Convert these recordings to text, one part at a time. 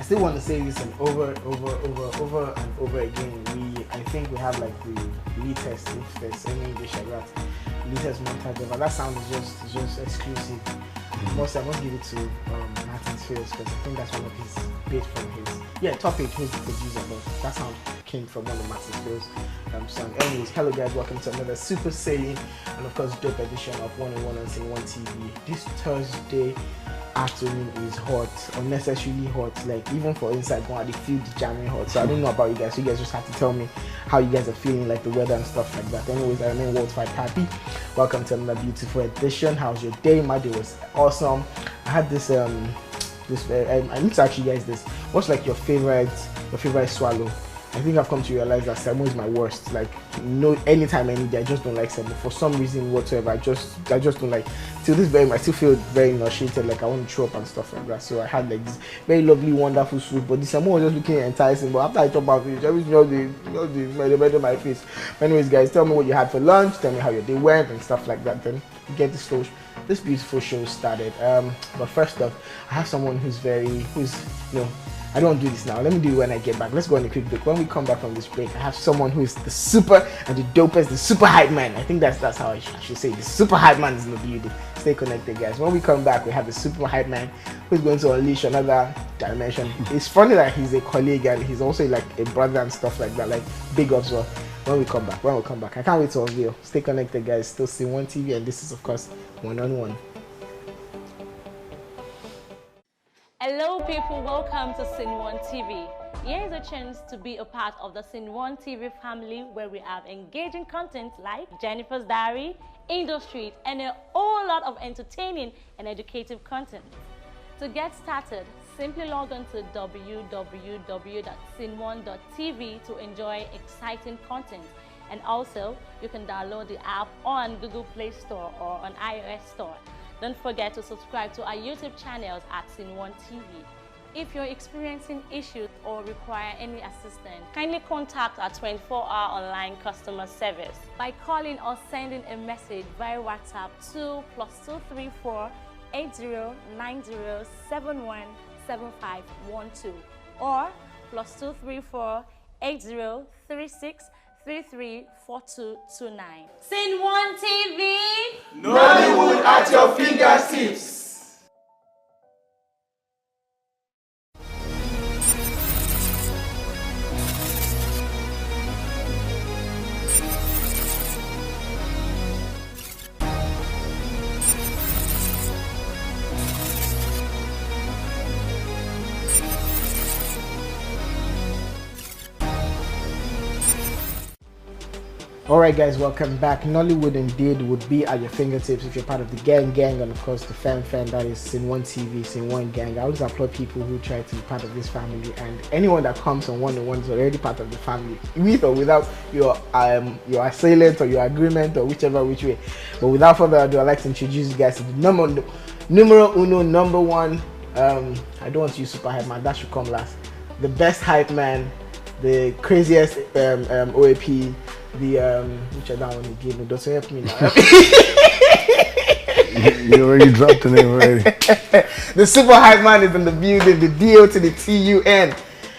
still want to say this and over and over again. I think we have like the latest, if there's any English like that, latest montage ever. That sound is just exclusive. Mostly I must give it to Martin's Fields because I think that's one of his bits from his topic. Who's the producer, but that sound came from one of Martin's Fields song. Anyways, hello guys, welcome to another super sailing and of course dope edition of 101 on Sceneone TV. This Thursday afternoon is hot, unnecessarily hot. Like even for inside going, I feel the jamming hot. So I don't know about you guys. So you guys just have to tell me how you guys are feeling, like the weather and stuff like that. Anyways, I remain World Fight Happy. Welcome to another beautiful edition. How's your day? My day was awesome. I had this I need to ask you guys this. What's like your favorite swallow? I think I've come to realize that semo is my worst. Like no, anytime, any day, I just don't like semo for some reason whatsoever. I just don't like. Till this very, I still feel very nauseated. Like I want to throw up and stuff like that. So I had like this very lovely, wonderful soup, but the semo was just looking enticing. But after I chop out fish, everything the my face. But anyways, guys, tell me what you had for lunch. Tell me how your day went and stuff like that. Then get this beautiful show started. But first off, I have someone who's I don't do this now. Let me do it when I get back. Let's go on a quick break. When we come back from this break, I have someone who is the super and the dopest, the super hype man. I think that's how I should say it. The super hype man is in the building. Stay connected, guys. When we come back, we have the super hype man who's going to unleash another dimension. It's funny that he's a colleague and he's also like a brother and stuff like that. Like big ups. Well, when we come back, I can't wait to unveil. Stay connected, guys. Still Sceneone TV, and this is of course 1-on-1. Hello people, welcome to Sceneone TV. Here is a chance to be a part of the Sceneone TV family where we have engaging content like Jennifer's Diary, Industry, and a whole lot of entertaining and educative content. To get started, simply log on to www.sceneone.tv to enjoy exciting content. And also, you can download the app on Google Play Store or on iOS Store. Don't forget to subscribe to our YouTube channels at Sceneone TV. If you're experiencing issues or require any assistance, kindly contact our 24-hour online customer service by calling or sending a message via WhatsApp to +234 8090 717512 or +234 8036 334229. Sceneone TV! Nollywood at your fingertips! Alright guys, welcome back. Nollywood indeed would be at your fingertips if you're part of the gang and of course the fan that is Sceneone TV, Sceneone gang. I always applaud people who try to be part of this family, and anyone that comes on 1-on-1 is already part of the family, with or without your assailant or your agreement or whichever which way. But without further ado, I'd like to introduce you guys to the number one. I don't want to use super hype man, that should come last. The best hype man, the craziest OAP. Which I don't want to give, doesn't help me now. You already dropped the name already. The super hype man is in the building, the Do2DTUN.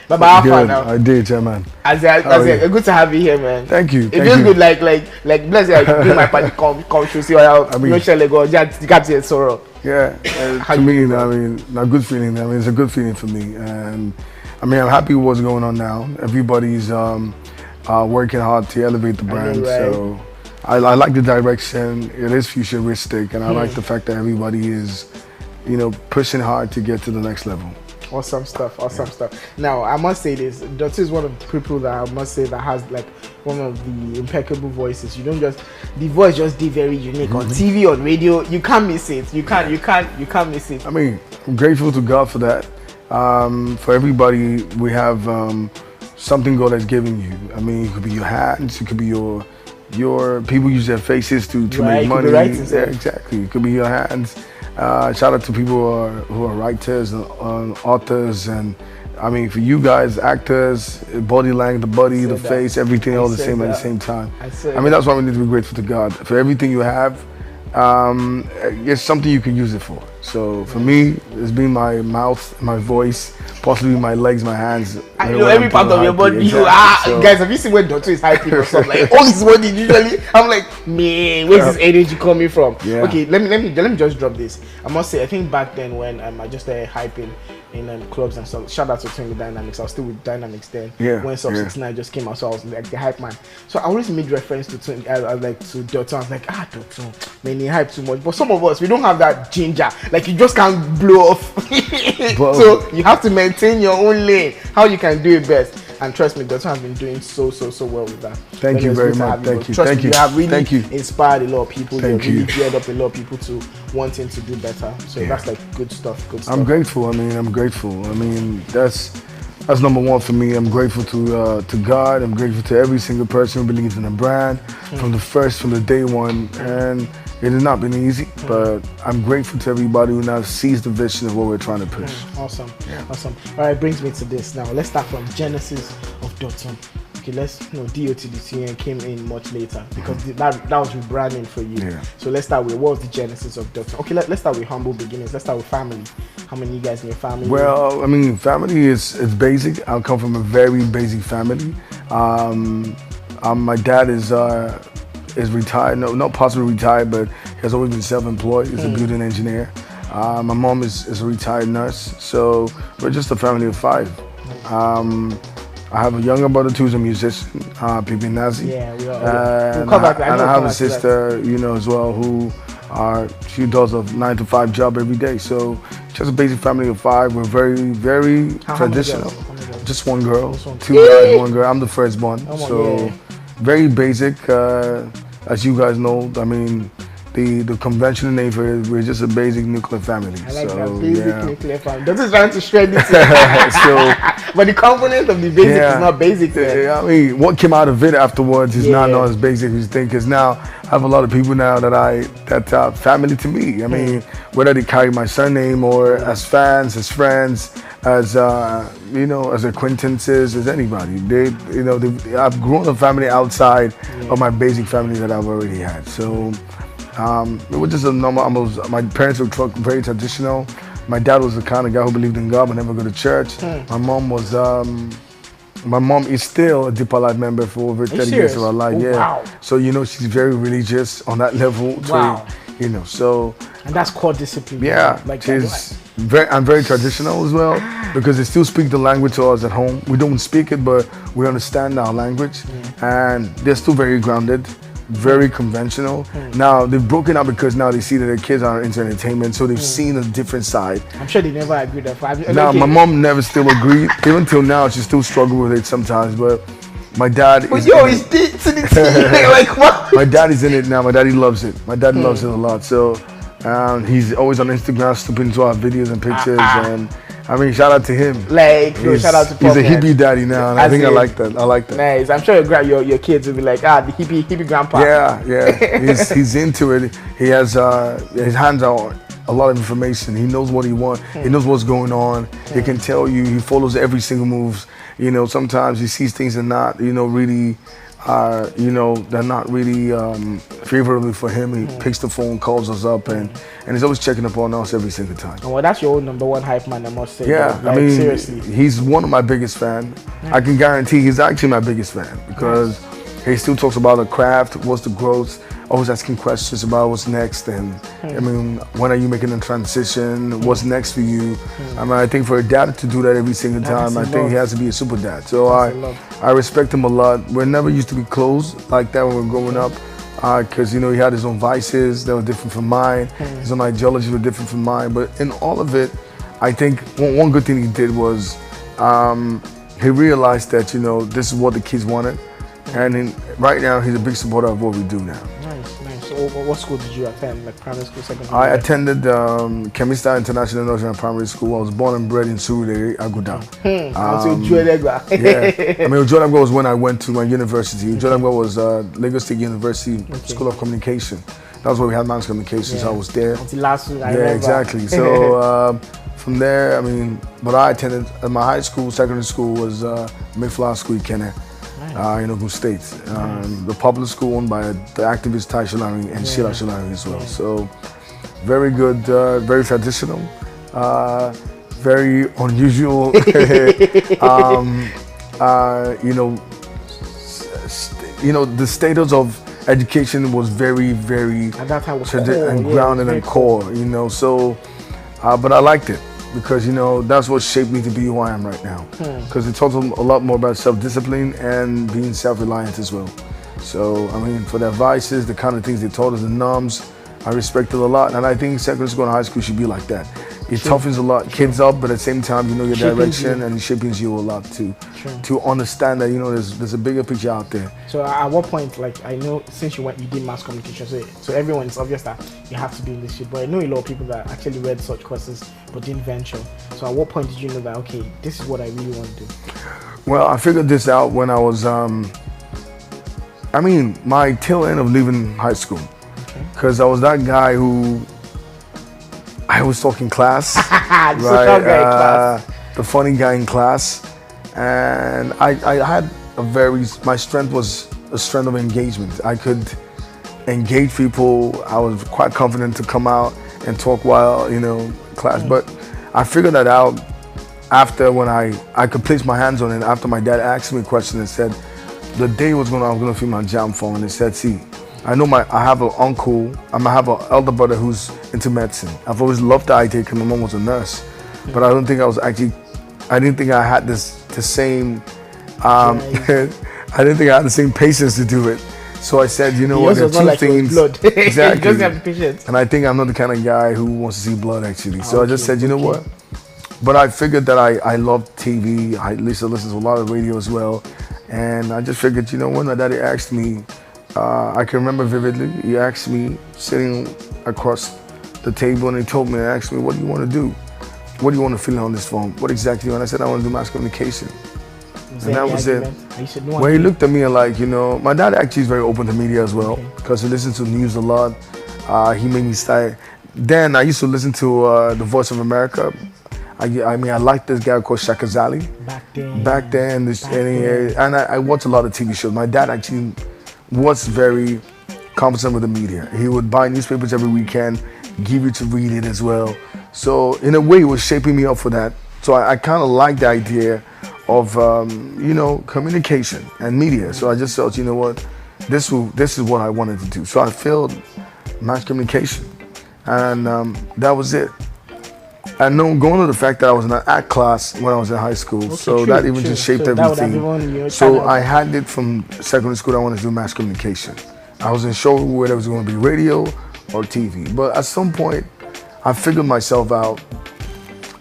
Baba, good. now. I did, yeah, man. Good to have you here, man. Thank you. It feels good, like bless you. I bring my party come to see how you got to sorrow. Yeah, to me, I mean, a good feeling. I mean, it's a good feeling for me, and I mean, I'm happy with what's going on now. Everybody's working hard to elevate the brand, right? So I like the direction. It is futuristic, and I like the fact that everybody is, pushing hard to get to the next level. Awesome stuff. Now I must say this: Dotty is one of the people that I must say that has like one of the impeccable voices. The voice just did very unique on TV, on radio. You can't miss it. You can't miss it. I mean, I'm grateful to God for that. For everybody, we have something God has given you. I mean, it could be your hands, it could be your people use their faces to make money. Yeah, exactly. It could be your hands. Shout out to people who are writers and authors, and I mean, for you guys, actors, body language, the body, the face, everything all the same at the same time. I mean, that's why we need to be grateful to God for everything you have. It's something you can use it for. So for me, it's been my mouth, my voice, possibly my legs, my hands. I know every part of your body. Exactly. So, guys, have you seen when Dr. is hyping or something? Like, all his body usually. I'm like, man, where's this energy coming from? Yeah. Okay, let me just drop this. I must say, I think back then when I just started hyping in clubs and stuff. Shout out to Twin with Dynamics. I was still with Dynamics then. Yeah. When Sub 69 just came out, so I was like the hype man. So I always made reference to Twin. I was like to Do2DTUN. I was like, Do2DTUN, man, he hype too much. But some of us, we don't have that ginger. Like you just can't blow off. So you have to maintain your own lane. How you can do it best. And trust me, Do2DTUN has been doing so well with that. Thank you very much. Thank you. Trust me, you have really you. inspired a lot of people. Thank you you. really geared up a lot of people to wanting to do better. So that's like good stuff. Good stuff. I'm grateful. I mean, I'm grateful. I mean, that's number one for me. I'm grateful to God. I'm grateful to every single person who believes in the brand from the day one. And it has not been easy, but I'm grateful to everybody who now sees the vision of what we're trying to push. Awesome. Awesome. All right, brings me to this now. Let's start from genesis of Do2DTUN. Okay, Do2DTUN came in much later because that was rebranding for you. Yeah. So let's start with, what was the genesis of Do2DTUN? Okay, let's start with humble beginnings. Let's start with family. How many of you guys in your family? Well, I mean, family is basic. I come from a very basic family. My dad is retired, no, not possibly retired, but he has always been self-employed. He's a building engineer. My mom is a retired nurse, so we're just a family of 5. I have a younger brother too, who's a musician, Pipi Nazi. Yeah, we are. And I have a sister, you know, as well, who she does a 9-to-5 job every day. So just a basic family of 5. We're very traditional. Just one girl, 2 guys, 1 girl. I'm the firstborn, so very basic. As you guys know, I mean, the conventional name for it, we're just a basic nuclear family. I like so, that, basic nuclear family. That's trying to shred it. But the component of the basic is not basic. I mean, what came out of it afterwards is not as basic as you think. Because now I have a lot of people now that are family to me. I mean, whether they carry my surname or as fans, as friends, as you know, as acquaintances, as anybody. I've grown a family outside of my basic family that I've already had. So it was just a normal. My parents were very traditional. My dad was the kind of guy who believed in God but never go to church. My mom was. My mom is still a Deeper Life member for over 30 years of her life. Wow. So you know, she's very religious on that level. Wow. You know, so. And that's core discipline. Yeah, like I'm very traditional as well because they still speak the language to us at home. We don't speak it, but we understand our language, and they're still very grounded, very conventional. Now they've broken up because now they see that their kids are into entertainment, so they've seen a different side. I'm sure they never agreed. Now my mom never still agreed. Even till now, she still struggles with it sometimes, but. My dad is like what? My dad is in it now. My daddy loves it. My dad loves it a lot. So he's always on Instagram snooping into our videos and pictures. And I mean, shout out to him. Shout out to Pop. He's a hippie daddy now, and I think I like that. I like that. Nice. I'm sure your kids will be like, the hippie grandpa. Yeah. He's into it. He has his hands are a lot of information. He knows what he wants. He knows what's going on. He can tell you. He follows every single move. You know, sometimes he sees things that not, really, they're not really favorable for him. He picks the phone, calls us up, and he's always checking up on us every single time. Well, that's your own number 1 hype man, I must say. Yeah, I mean, seriously, he's one of my biggest fans. I can guarantee he's actually my biggest fan because he still talks about the craft, what's the growth, always asking questions about what's next, and I mean, when are you making a transition? What's next for you? I mean, I think for a dad to do that every single time, I think he has to be a super dad. So I respect him a lot. We never used to be close like that when we were growing up, because he had his own vices that were different from mine. His own ideologies were different from mine. But in all of it, I think one good thing he did was he realized that this is what the kids wanted. And right now, he's a big supporter of what we do now. Nice. So what school did you attend, like primary school, secondary? I attended Kemista International National Primary School. I was born and bred in Surulere, Aguda. I mean, Ojuelegba was when I went to my university. Ojuelegba was Lagos State University School of Communication. That was where we had mass communication, so I was there. Until last week, I remember. Exactly. So from there, I mean, but I attended my high school, secondary school was Mayflower School, Kenya. In Ogun State. The public school owned by the activist Tai Sholari and Sheila Sholari as well. So very good, very traditional, very unusual. The status of education was very, very at that time was and grounded and core. So, but I liked it because that's what shaped me to be who I am right now. Because it taught them a lot more about self-discipline and being self-reliant as well. So, I mean, for the advices, the kind of things they taught us, the norms, I respect it a lot. And I think secondary school and high school should be like that. It toughens a lot kids up, but at the same time, your direction and it shapes you a lot too. To understand that there's a bigger picture out there. So at what point, like I know since you did mass communication, so everyone, it's obvious that you have to do this shit. But I know a lot of people that actually read such courses but didn't venture. So at what point did you know that okay, this is what I really want to do? Well, I figured this out when I was my tail end of leaving high school, because I was that guy who I was talking class, right? The funny guy in class, and I had my strength was a strength of engagement. I could engage people. I was quite confident to come out and talk while class. But I figured that out after when I could place my hands on it. After my dad asked me a question and said, the day I was gonna feel my jam phone, and he said, see, I know I have an uncle, I have an elder brother who's into medicine. I've always loved the idea because my mom was a nurse, but I didn't think I had the same, I didn't think I had the same patience to do it. So I said, you know what, there are two things. Blood. Exactly. Doesn't have the patience. And I think I'm not the kind of guy who wants to see blood actually. So I just said, you know what? But I figured that I love TV. I listen to a lot of radio as well. And I just figured, when my daddy asked me, I can remember vividly, he asked me sitting across the table and he asked me, what do you want to do? What do you want to fill in on this form? What exactly? And I said, I want to do mass communication. And that was it. Well, he looked at me and my dad actually is very open to media as well, because he listens to news a lot. He made me start. Then I used to listen to The Voice of America. I liked this guy called Shaka Zali. Back then. And I watched a lot of TV shows. My dad actually was very competent with the media. He would buy newspapers every weekend, give you to read it as well. So in a way, it was shaping me up for that. So I kind of liked the idea of communication and media. So I just felt, what, this is what I wanted to do. So I failed mass communication, and that was it. And going to the fact that I was in an art class when I was in high school, that even just shaped everything. So I had it from secondary school. I wanted to do mass communication. I wasn't sure whether it was going to be radio or TV. But at some point, I figured myself out.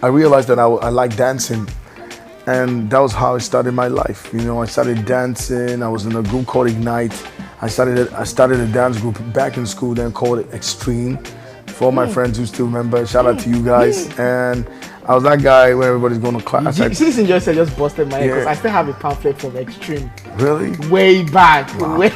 I realized that I liked dancing, and that was how I started my life. I started dancing. I was in a group called Ignite. I started a dance group back in school, then called it Extreme. For all my friends who still remember, shout out to you guys. And I was that guy when everybody's going to class. Since you just busted my head, because I still have a pamphlet from Extreme. Really? Way back. Wow. Way.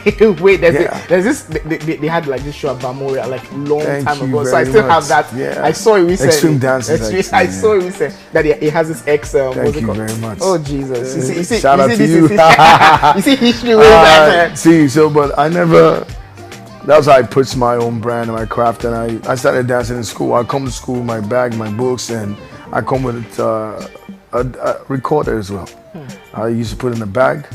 There's this. They had this show at Bamoria long time ago. So I still have that. Yeah. I saw it recently. Extreme dances. I saw it recently that it has this X. Thank you very much. Oh Jesus! You see, shout out to you. You see history way back. But I never. That's how I pushed my own brand and my craft, and I started dancing in school. I come to school with my bag, my books, and I come with a recorder as well. I used to put in a bag,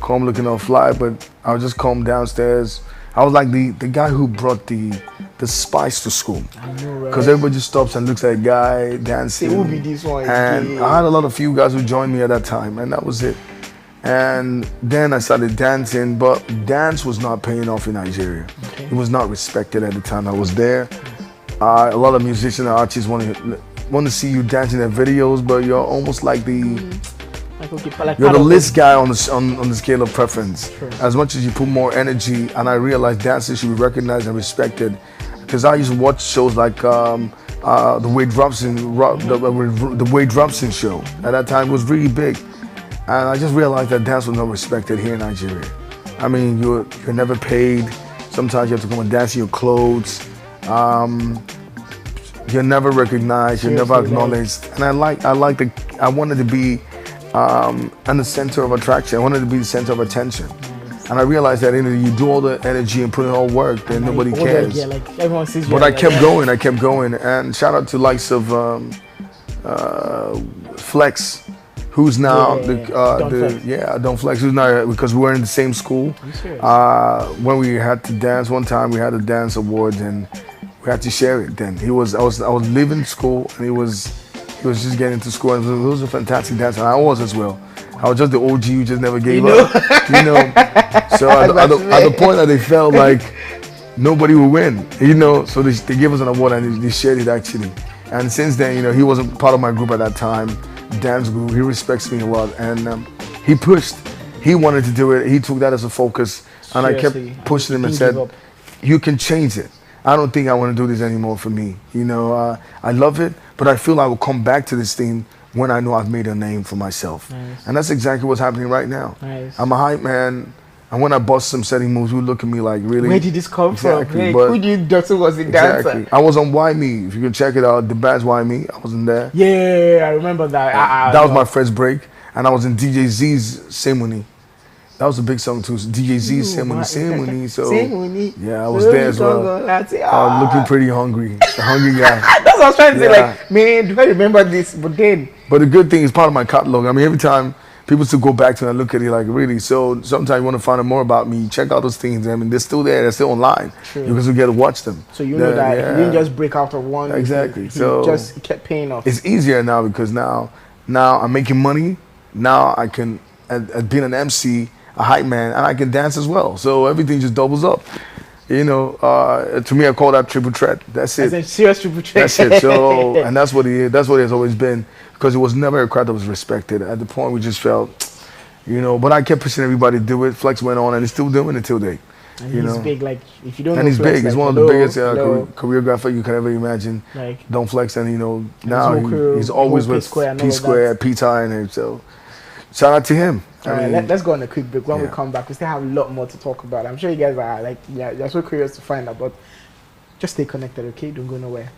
come looking all fly, but I would just come downstairs. I was like the guy who brought the spice to school. I know, right? Because everybody just stops and looks at a guy dancing. It will be this one. And I had a few guys who joined me at that time, and that was it. And then I started dancing, but dance was not paying off in Nigeria. It was not respected at the time I was there. A lot of musicians and artists want to see you dancing in videos, but you're almost like you're the least guy on the scale of preference. Sure. As much as you put more energy, and I realized dancing should be recognized and respected, because I used to watch shows like the Wade Robson show. At that time, it was really big. And I just realized that dance was not respected here in Nigeria. I mean, you're never paid. Sometimes you have to come and dance in your clothes. You're never recognized. You're never acknowledged. And I wanted to be in the center of attraction. I wanted to be the center of attention. And I realized that you do all the energy and put in all work, then nobody cares. Yeah, like everyone sees you. But I kept going, and shout out to likes of Flex, who's now Don't Flex, who's now, because we were in the same school. When we had to dance one time, we had a dance award and we had to share it. Then I was leaving school and he was just getting into school, and he was a fantastic dancer, and I was as well. I was just the OG who just never gave up, you know. So at the point that they felt like nobody would win, you know, so they gave us an award and they shared it actually. And since then, you know, he wasn't part of my group at that time, dance group. He respects me a lot, and he pushed. He wanted to do it. He took that as a focus, and I kept pushing him and said, "You can change it. I don't think I want to do this anymore for me. You know, I love it, but I feel I will come back to this thing when I know I've made a name for myself." And that's exactly what's happening right now. I'm a hype man, and when I bust some setting moves, you look at me like, really? Where did this come from? Who did Dr. was the dancer? I was on Why Me. If you can check it out, the band's Why Me. I wasn't there. Yeah, I remember that. That was my first break, and I was in DJ Z's Sceneone. That was a big song too. DJ Z's Sceneone. So yeah, I was there as well. I was looking pretty hungry. The hungry guy. That's what I was trying to say. Like, man, do I remember this? But the good thing is part of my catalog. I mean, every time people still go back to it and look at it like, really. So sometimes you want to find out more about me, check out those things. I mean, they're still there. They're still online. Because you get to watch them. So you know that you didn't just break out of one. Exactly. So just kept paying off. It's easier now because now I'm making money. Now I can, at being an MC, a hype man, and I can dance as well. So everything just doubles up. You know, to me, I call that triple threat. That's it. That's a serious triple threat. That's it. So, and that's what it has always been, because it was never a crowd that was respected. At the point, we just felt, you know, but I kept pushing everybody to do it. Flex went on, and he's still doing it till date. And he's big, like, if you don't know and he's Flex, big. He's one of the biggest choreographer you can ever imagine. Like, Don't Flex, and you know, now he's always with P Square, Peter, and so shout out to him. All right, let's go on a quick break. When we come back, we still have a lot more to talk about. I'm sure you guys are like, you're so curious to find out, but just stay connected, okay? Don't go nowhere.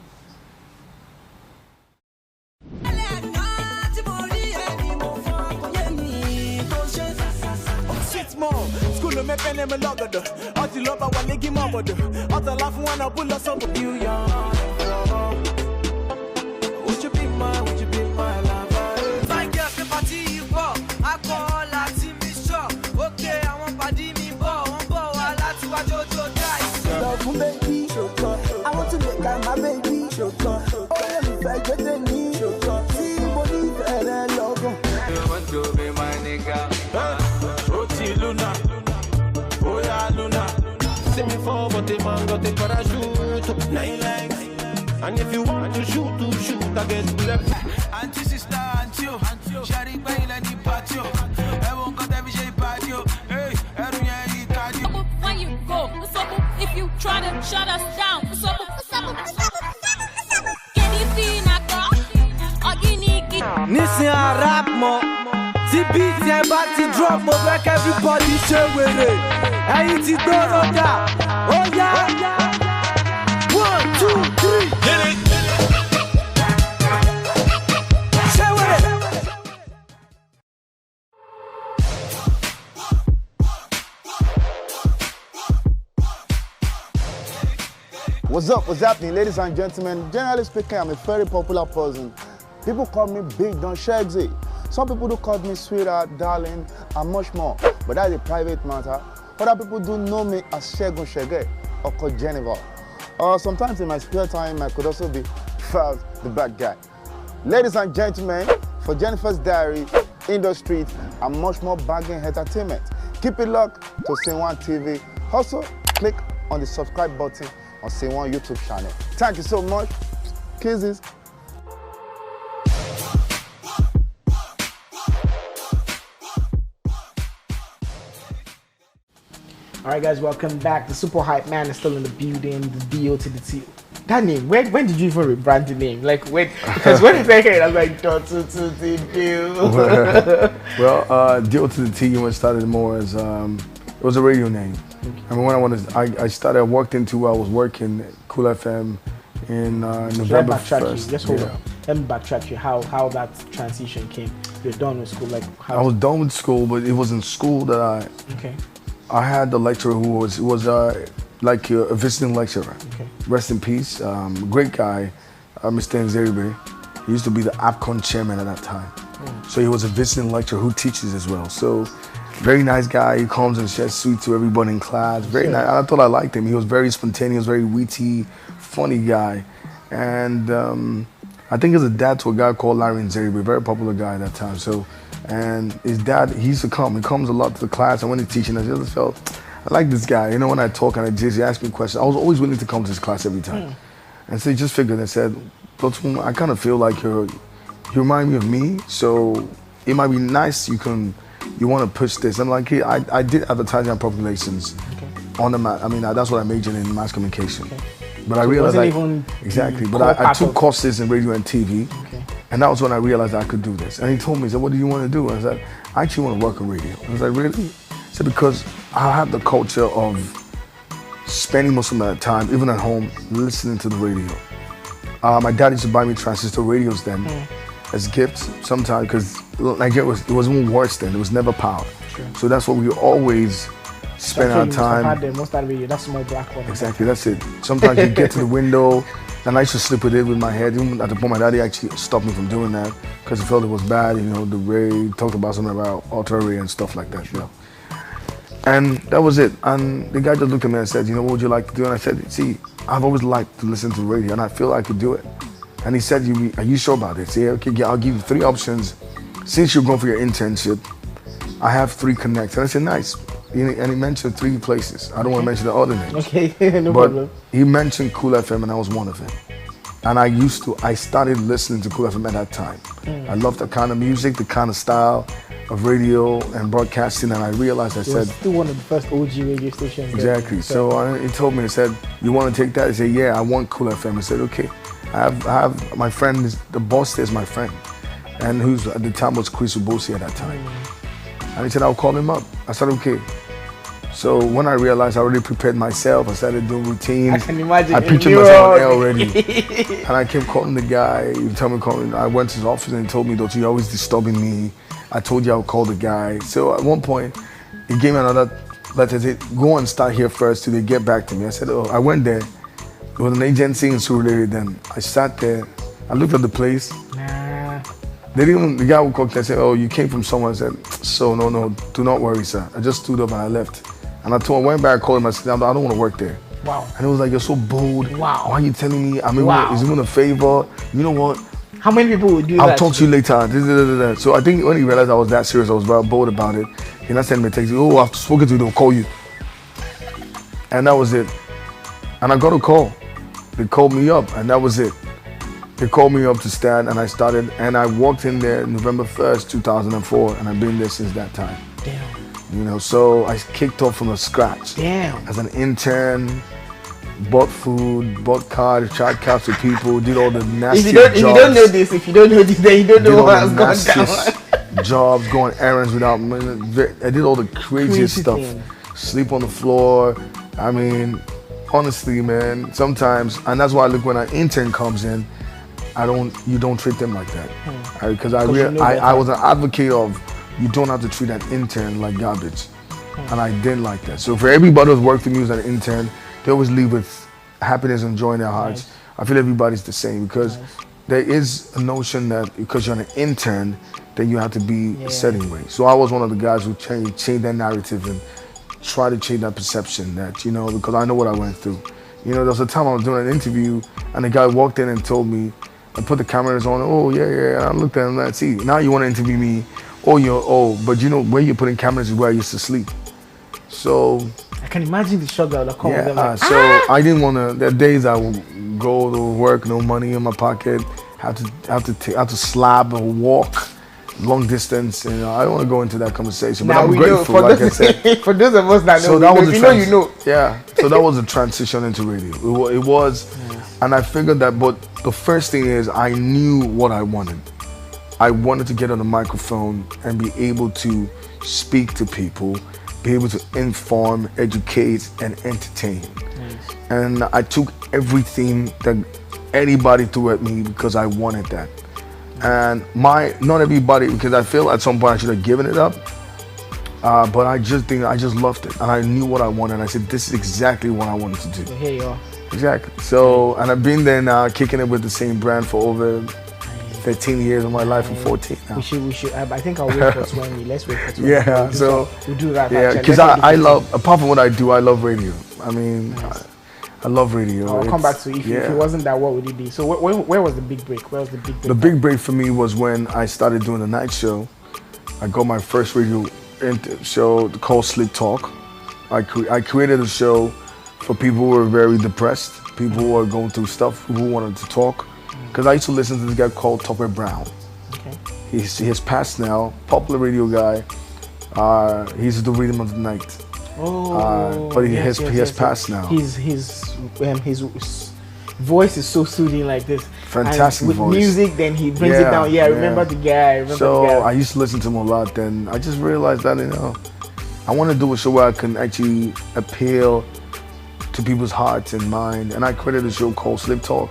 I want to make her my baby. Oh, let me fight with the knee. See, believe that I love her. You want to be my nigga. Oh, Luna. Oh, yeah, Luna. Send me forward, the man got the parachute. 9 legs. And if you want to shoot, I get left. Auntie, sister, auntie. Shari, bail, and the patio. I won't got every shape patio. Hey, I don't know. When you go, if you try to shut us down, Nisin a rap mo, ti beat yẹn bá ti drop mo fẹ́ kẹ́ everybody ṣe wèrè, ẹ̀yin ti gbọ́dọ̀ dà, ó yá, 1, 2, 3, hit it. Ṣe wèrè. What's happening, ladies and gentlemen? Generally speaking, I'm a very popular person. People call me Big Don Shagsy. Some people do call me sweetheart, darling, and much more. But that's a private matter. Other people do know me as Segun Shege or called Geneva. Sometimes in my spare time, I could also be Faz the bad guy. Ladies and gentlemen, for Jennifer's Diary, Industry, and much more bagging entertainment, keep it locked to Sceneone TV. Also, click on the subscribe button on Sceneone YouTube channel. Thank you so much. Kisses. All right, guys, welcome back. The super hype man is still in the building. The Do2DTUN. That name, when did you even rebrand the name? Like, when? Because when I heard it, I was like, Do2DTUN. Well, Do2DTUN started more as it was a radio name. Okay. I mean, when I was working at Cool FM in November 1st. Just hold on. Let me backtrack you. How that transition came. You're done with school, like how? I was done with school, but it wasn't school that I had the lecturer who was like a visiting lecturer. Okay. Rest in peace. Great guy, Mr. Nzeribe. He used to be the APCON chairman at that time. So he was a visiting lecturer who teaches as well. So very nice guy. He comes and shares sweet to everybody in class. Very nice. I thought I liked him. He was very spontaneous, very witty, funny guy. And I think he's a dad to a guy called Larry Nzeribe, very popular guy at that time. So, and his dad, he used to come. He comes a lot to the class, and when he's teaching, I just felt, I like this guy. You know, when I talk and he asked me questions, I was always willing to come to his class every time. And so he just figured and said, Do2DTUN, I kind of feel like you remind me of me, so it might be nice you want to push this. I'm like, hey, I did advertising and public relations on the mat. I mean, that's what I majored in, mass communication. But I realized exactly. But I took courses in radio and TV, and that was when I realized I could do this. And he told me, he said, "What do you want to do?" And I said, "I actually want to work in radio." I was like, "Really?" He said, "Because I have the culture of spending most of my time, even at home, listening to the radio. My dad used to buy me transistor radios then as gifts sometimes, because Nigeria it was even worse then. There was never power. Sure. So that's what we always spend our time. That's my black one. Exactly, that's it. Sometimes you get to the window, and I used to sleep with it with my head. Even at the point, my daddy actually stopped me from doing that because he felt it was bad. You know, the ray talked about something about ultra ray and stuff like that. Sure. You know. And that was it. And the guy just looked at me and said, "You know, what would you like to do?" And I said, "See, I've always liked to listen to radio, and I feel I could do it." And he said, "Are you sure about it?" I said, "Okay, I'll give you 3 options. Since you're going for your internship, I have 3 connects." And I said, "Nice." And he mentioned 3 places. I don't want to mention the other names. Okay, no but problem. He mentioned Cool FM, and I was one of them. And I started listening to Cool FM at that time. I loved the kind of music, the kind of style of radio and broadcasting, and I realized, It was still one of the first OG radio stations. Exactly. So he told me, he said, "You want to take that?" I said, "Yeah, I want Cool FM." I said, "Okay." I have my friend, the boss there is my friend, and who's at the time was Chris Ubosi at that time. And he said, "I'll call him up." I said, "Okay." So when I realized I already prepared myself, I started doing routines. I can imagine. I pictured myself on air already. And I kept calling the guy. He told me, I went to his office and he told me, "You're always disturbing me. I told you I would call the guy." So at one point, he gave me another letter. He said, "Go and start here first till they get back to me." I said, "Oh." I went there. It was an agency in Surulere then. I sat there. I looked at the place. The guy who cooked, I said, "Oh, you came from somewhere." I said, "So, no, do not worry, sir." I just stood up and I left. And I went back, I called him, I said, "I don't want to work there." Wow. And he was like, "You're so bold. Wow. Why are you telling me? I mean, wow. Is it even a favor? You know what? How many people would do that? I'll talk to you later." So I think when he realized I was that serious, I was very bold about it. He not sent me a text, "Oh, I've spoken to you, they'll call you." And that was it. And I got a call. They called me up, and that was it. They called me up to stand, and I started, and I walked in there November 1st, 2004, and I've been there since that time. Damn. You know, so I kicked off from the scratch. Damn. As an intern, bought food, bought cars, tried cabs with people, did all the nasty jobs. If you don't know this, then you don't know what has gone down. Jobs, going errands without money. I did all the craziest stuff. Sleep on the floor. I mean, honestly, man, sometimes, and that's why I look when an intern comes in, you don't treat them like that. Because I was an advocate of, you don't have to treat an intern like garbage. And I didn't like that. So for everybody who's worked with me as an intern, they always leave with happiness and joy in their hearts. Nice. I feel everybody's the same, because there is a notion that because you're an intern, then you have to be a certain way. So I was one of the guys who changed that narrative and try to change that perception that, you know, because I know what I went through. You know, there was a time I was doing an interview and the guy walked in and told me, I put the cameras on, "Oh, yeah. And I looked at him and I see, now you want to interview me. But you know, where you're putting cameras is where I used to sleep." So I can imagine the shock that would come with them. Like, so I didn't want to. There are days I would go to work, no money in my pocket, have to slab or walk long distance. You know, I don't want to go into that conversation, but I'm grateful. Like I said, for those of us that know, so that was you know. Yeah. So that was a transition into radio. It was, and I figured that. But the first thing is, I knew what I wanted. I wanted to get on the microphone and be able to speak to people, be able to inform, educate, and entertain. Nice. And I took everything that anybody threw at me because I wanted that. And not everybody, because I feel at some point I should have given it up, But I just loved it, and I knew what I wanted. And I said, this is exactly what I wanted to do. Here you are. Exactly. So, and I've been there now, kicking it with the same brand for over 13 years of my life, and 14 now. We should. I think I'll wait for 20. Let's wait for 20. Yeah. So we'll do that. Yeah, because I love. Apart from what I do, I love radio. I mean, I love radio. I'll come back to it. If it wasn't that, what would it be? So where was the big break? Where was the big break? The big break for me was when I started doing the night show. I got my first radio show called Slick Talk. I created a show for people who were very depressed, people who were going through stuff, who wanted to talk. Because I used to listen to this guy called Topper Brown. Okay. He's passed now, popular radio guy. He used to do Rhythm of the Night. Oh, but he has passed now. His voice is so soothing like this. Fantastic with voice. Music, then he brings it down. Yeah, I remember the guy. I used to listen to him a lot. Then I just realized that I want to do a show where I can actually appeal to people's hearts and mind. And I created a show called Slick Talk,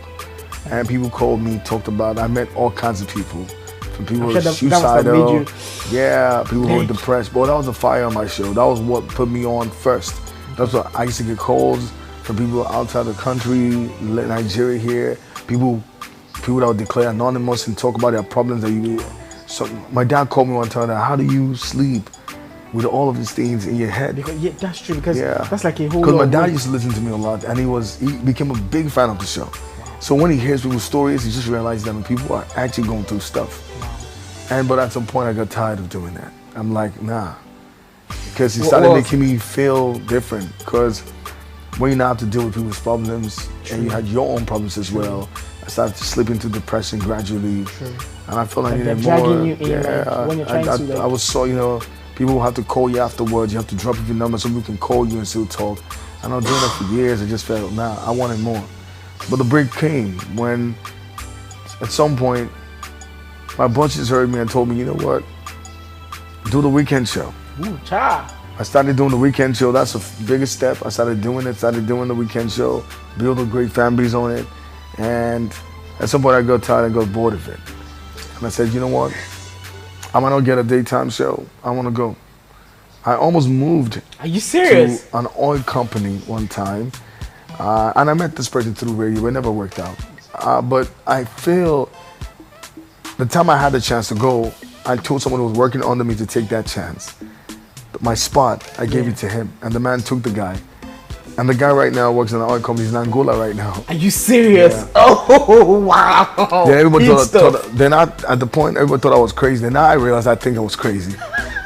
and people called me, talked about. I met all kinds of people. From people who were suicidal, people who were depressed. But that was the fire on my show. That was what put me on first. That's what I used to get calls from people outside the country, Nigeria here, people that would declare anonymous and talk about their problems that you. So my dad called me one time. How do you sleep with all of these things in your head? Because, that's true. Because that's like a whole. Because my dad used to listen to me a lot, and he became a big fan of the show. So when he hears people's stories, he just realizes that people are actually going through stuff. But at some point, I got tired of doing that. I'm like, nah. Because he started making me feel different. Because when you now have to deal with people's problems, and you had your own problems as well, I started to slip into depression gradually. And I felt I needed more. I was so, people have to call you afterwards. You have to drop your number so people can call you and still talk. And I was doing that for years. I just felt, nah, I wanted more. But the break came when, at some point, my bunches heard me and told me, you know what, do the weekend show. Ooh, cha. I started doing the weekend show. That's the biggest step. I started doing the weekend show, build a great fan base on it. And at some point I got tired and got bored of it. And I said, you know what, I'm gonna get a daytime show. I wanna go. I almost moved. Are you serious? To an oil company one time. And I met this person through radio. It never worked out. But I feel the time I had the chance to go, I told someone who was working under me to take that chance. My spot, I gave it to him, and the man took the guy. And the guy right now works in an oil company. He's in Angola right now. Are you serious? Yeah. Oh, wow. Yeah, everybody thought then at the point, everybody thought I was crazy. Then now I realized I think I was crazy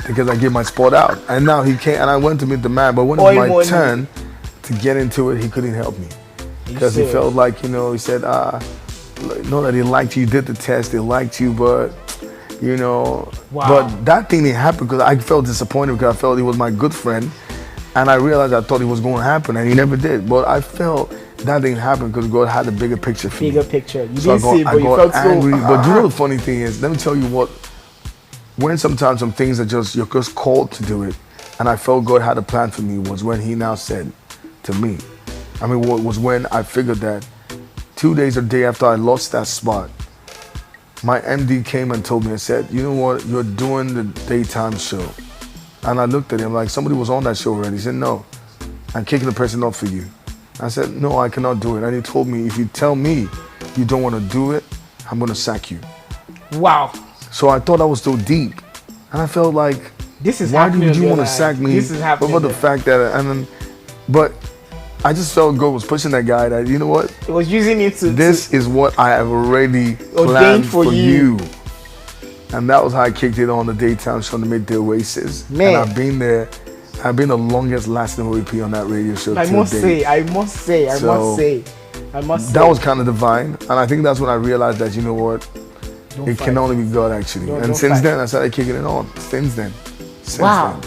because I gave my spot out. And now he can't, and I went to meet the man, but when it was my turn to get into it, he couldn't help me. Because he felt like, he said, no, that he liked you, did the test, they liked you, but, but that thing didn't happen because I felt disappointed because I felt he was my good friend. And I realized I thought it was going to happen, and he never did. But I felt that didn't happen because God had a bigger picture for me. Bigger picture. You didn't see it, but you felt angry. But you know the funny thing is, let me tell you what, when sometimes some things are just, you're just called to do it, and I felt God had a plan for me, was when he now said to me, what was when I figured that 2 days or day after I lost that spot, my MD came and told me and said, you know what, you're doing the daytime show. And I looked at him like somebody was on that show already. He said, no, I'm kicking the person off for you. I said, no, I cannot do it. And he told me, if you tell me you don't want to do it, I'm going to sack you. Wow. So I thought that was so deep. And I felt like, this is why would you want to sack me? This is happening. But for the fact that, but I just felt God was pushing that guy that, you know what? It was using it to... This is what I have already planned for you. And that was how I kicked it on the daytime show, the Midday Oasis. Man. And I've been there. I've been the longest lasting OAP on that radio show. I must say. That was kind of divine. And I think that's when I realized that, you know what? It can only be God, actually. And since then, I started kicking it on. Since then. Wow.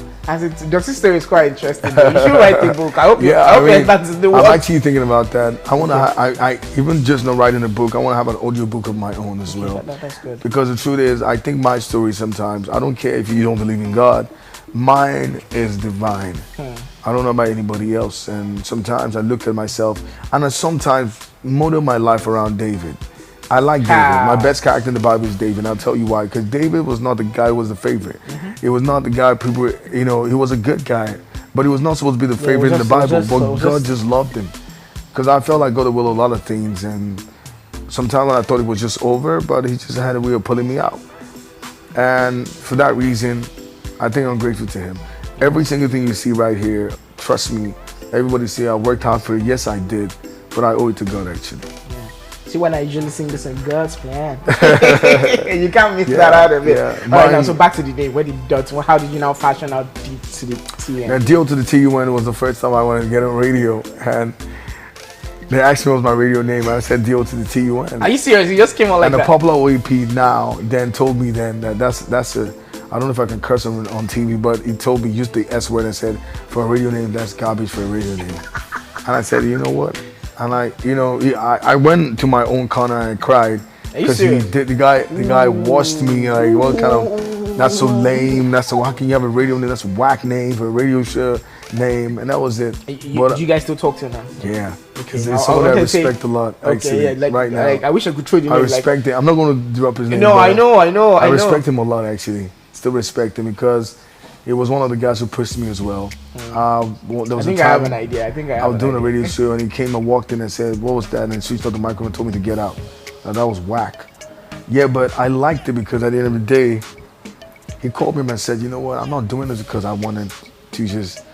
Your sister is quite interesting. You should write a book. I hope you that's the I'm actually thinking about that. I want to. I even just not writing a book. I want to have an audio book of my own as well. That's good. Because the truth is, I think my story sometimes. I don't care if you don't believe in God. Mine is divine. I don't know about anybody else. And sometimes I look at myself, and I sometimes model my life around David. I like David. My best character in the Bible is David, and I'll tell you why. Because David was not the guy who was the favorite. It was not the guy people, he was a good guy, but he was not supposed to be the favorite in the Bible. But God just loved him. Because I felt like God will a lot of things, and sometimes I thought it was just over, but he just had a way of pulling me out. And for that reason, I think I'm grateful to him. Every single thing you see right here, trust me, everybody say I worked hard for it. Yes, I did, but I owe it to God actually. Yeah. See, when I usually sing this in God's plan, you can't miss that out of it. Yeah. All right, now, so back to the day. How did you now fashion out Do2DTUN? Yeah, Do2DTUN was the first time I wanted to get on radio, and they asked me what was my radio name, and I said Do2DTUN. Are you serious? You just came on like that? And the popular OEP now then told me then that that's a, I don't know if I can curse on TV, but he told me, use the S word and said, for a radio name, that's garbage for a radio name. And I said, you know what? And I went to my own corner and cried. Because the guy washed me like, what kind of, that's so lame, that's so, how can you have a radio name, that's a whack name for a radio show name, and that was it. Do you guys still talk to him now? Yeah, because it's someone I respect a lot, actually, right now. I wish I could trade you. I respect him. I'm not going to drop his name. No, I know. I respect him a lot, actually. Still respect him because he was one of the guys who pushed me as well. There was I have an idea. I was doing a radio show and he came and walked in and said, what was that? And switched off the microphone and told me to get out. Now, that was whack. Yeah, but I liked it because at the end of the day, he called me and said, you know what, I'm not doing this because I wanted to just,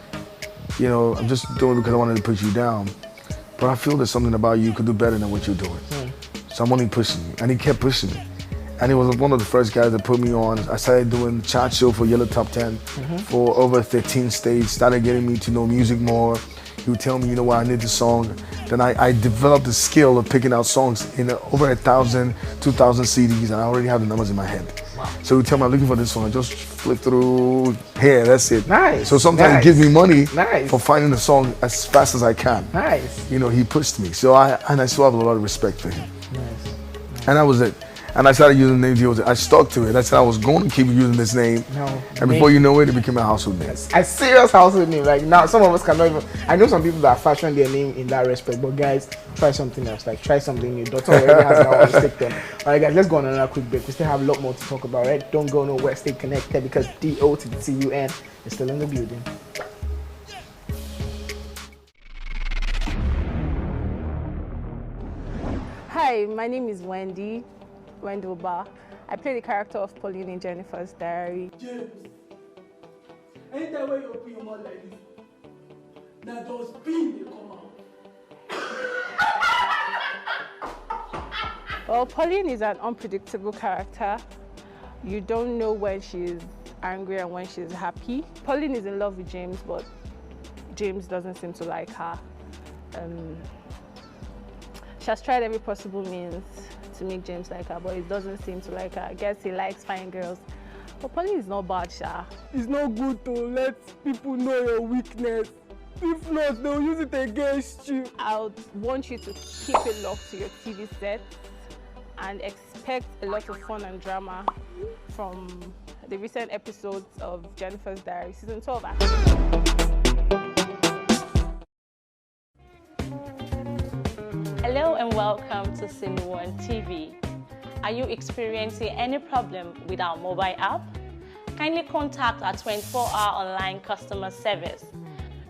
I'm just doing it because I wanted to put you down. But I feel there's something about you could do better than what you're doing. So I'm only pushing you. And he kept pushing me. And he was one of the first guys that put me on. I started doing chat show for Yellow Top 10 for over 13 states, started getting me to know music more. He would tell me, you know what, I need the song. Then I developed the skill of picking out songs in over 1,000, 2,000 CDs, and I already have the numbers in my head. Wow. So he would tell me, I'm looking for this song. I just flip through here, that's it. Nice. So sometimes he gives me money for finding the song as fast as I can. Nice. He pushed me. So I still have a lot of respect for him. Nice. And that was it. And I started using the name Deal. I stuck to it. I said I was going to keep using this name. And before you know it, it became a household name. A serious household name. Like now, some of us cannot even. I know some people that fashion their name in that respect, but guys, try something else. Like try something new. Doctor already has that one. Stick them. All right, guys, let's go on another quick break. We still have a lot more to talk about. Right? Don't go nowhere. Stay connected because Do2DTUN is still in the building. Hi, my name is Wendy Bar. I play the character of Pauline in Jennifer's Diary. James, anytime when you open your mouth like this, now those beans they come out. Well, Pauline is an unpredictable character. You don't know when she's angry and when she's happy. Pauline is in love with James, but James doesn't seem to like her. She has tried every possible means to make James like her, but it doesn't seem to like her. I guess he likes fine girls. But Pauline is not bad, Sha. It's not good to let people know your weakness. If not, they'll use it against you. I would want you to keep it locked to your TV set and expect a lot of fun and drama from the recent episodes of Jennifer's Diary, season 12 actually. Hello and welcome to Sceneone TV. Are you experiencing any problem with our mobile app? Kindly contact our 24-hour online customer service.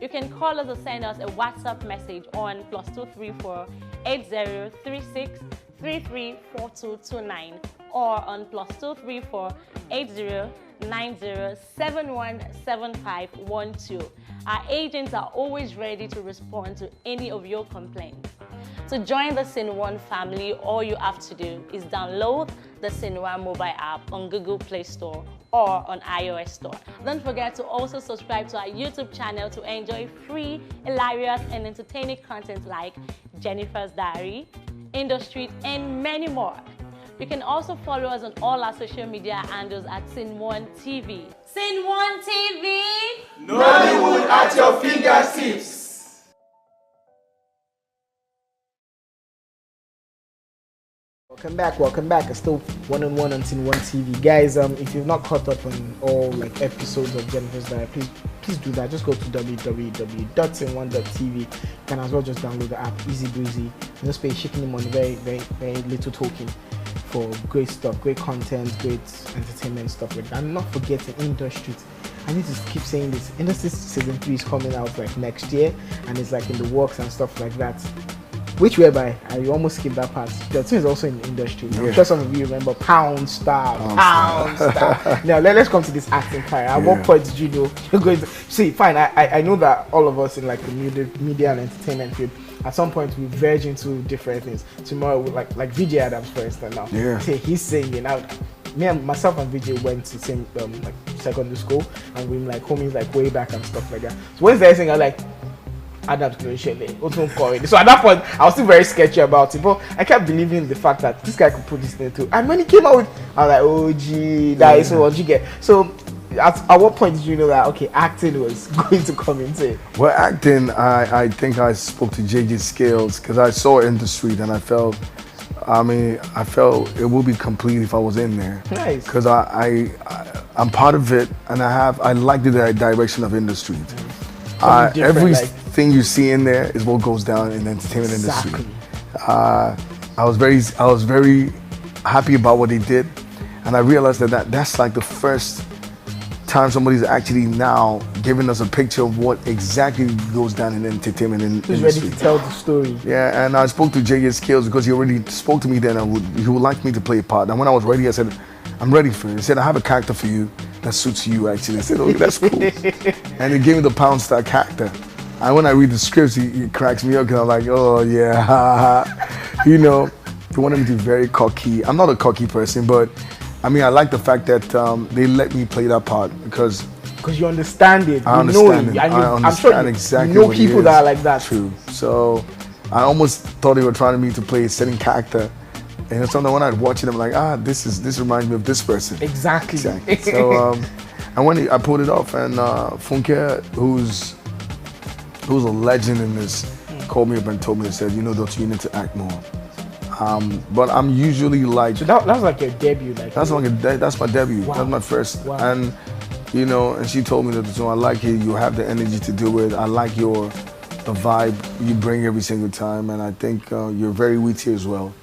You can call us or send us a WhatsApp message on +234 8036 334229 or on +234 8090 717512. Our agents are always ready to respond to any of your complaints. To join the Sceneone family, all you have to do is download the Sceneone mobile app on Google Play Store or on iOS Store. Don't forget to also subscribe to our YouTube channel to enjoy free, hilarious, and entertaining content like Jennifer's Diary, Industry, and many more. You can also follow us on all our social media handles at Sceneone TV. Sceneone TV! Nollywood at your fingertips! Welcome back. It's still one-on-one on Sceneone TV. Guys, if you've not caught up on all episodes of Jennifer's Diary, please please do that. Just go to www.sceneone.tv. You can as well just download the app, easy breezy. And just pay shipping money, very, very, very little token for great stuff, great content, great entertainment stuff like that. And not forgetting industry. I need to keep saying this. Industry season 3 is coming out like next year, and it's like in the works and stuff like that. Which whereby I almost skipped that part. The team is also in the industry. I'm sure some of you remember Pound Star. Now let's come to this acting career. At what point did you know you're going to see? Fine, I know that all of us in like the media and entertainment field, at some point we verge into different things. Tomorrow, like VJ Adams, for instance, now he's singing out. Me and myself and VJ went to the same like secondary school, and we like homies like way back and stuff like that. So when they're saying, I like Adams Clochele, so at that point I was still very sketchy about it, but I kept believing the fact that this guy could put this thing too. And when he came out with, I was like, oh gee, that is what you get. So at what point did you know that okay, acting was going to come into it? Well, acting, I think I spoke to JJ Scales because I saw it in the street and I felt it would be complete if I was in there. Nice. Because I'm part of it, and I like the direction of industry. Everything you see in there is what goes down in the entertainment industry. I was very happy about what they did, and I realized that's like the first time somebody's actually now giving us a picture of what exactly goes down in the entertainment industry. Who's ready to tell the story? Yeah, and I spoke to JJ Skills because he already spoke to me then, and he would like me to play a part. And when I was ready, I said, I'm ready for it. He said, I have a character for you that suits you actually. I said, okay, that's cool. And he gave me the Pound Star character. And when I read the scripts, he cracks me up because I'm like, oh yeah, you know, he wanted me to be very cocky. I'm not a cocky person, but I mean, I like the fact that they let me play that part because you understand it. I understand it. I'm sure exactly. You know people that are like that. True. So I almost thought they were trying me to play a certain character, and sometimes when I'd watch it, I'm like, this reminds me of this person. Exactly. So and when I pulled it off, and Funke, who's a legend in this, called me up and told me and said, you know, you need to act more. But I'm usually like... So that was like your debut? That's my debut. Wow. That's my first. Wow. And, you know, and she told me that, so I like it, you have the energy to do it. I like the vibe you bring every single time. And I think you're very witty as well.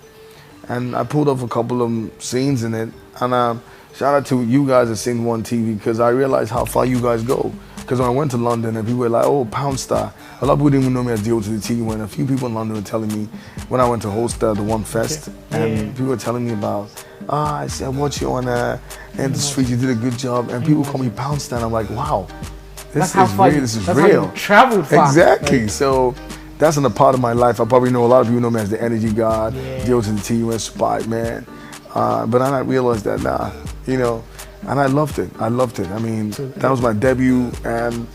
And I pulled off a couple of scenes in it. And shout out to you guys at Sceneone TV because I realized how far you guys go. Because when I went to London and people were like, oh, Pound Star. A lot of people didn't even know me as Do2DTUN. A few people in London were telling me when I went to host the One Fest, and people were telling me about, I said, I watched you on in the street, you did a good job, and people call me Pound Star, and I'm like, wow, this is real. This is real. How you traveled far. Exactly. Like, so that's in a part of my life. I probably know a lot of people know me as the Energy God, Do2DTUN Spot Man, but then I realized that you know. And I loved it. I mean, that was my debut, and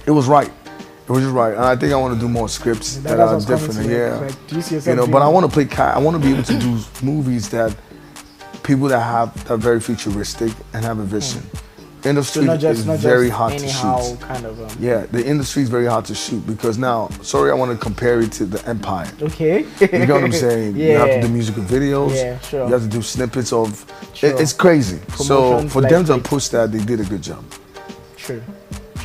it was right. It was just right. And I think I want to do more scripts that are different. Yeah. Like, do you see yourself but I want to I want to be able to do movies that people that are very futuristic and have a vision. Industry is very hard to shoot. Kind of, yeah, the industry is very hard to shoot because now, sorry, I want to compare it to the Empire. Okay. You know what I'm saying? You have to do musical videos. Yeah, sure. You have to do snippets of. Sure. It's crazy. So for them to push that, they did a good job. True.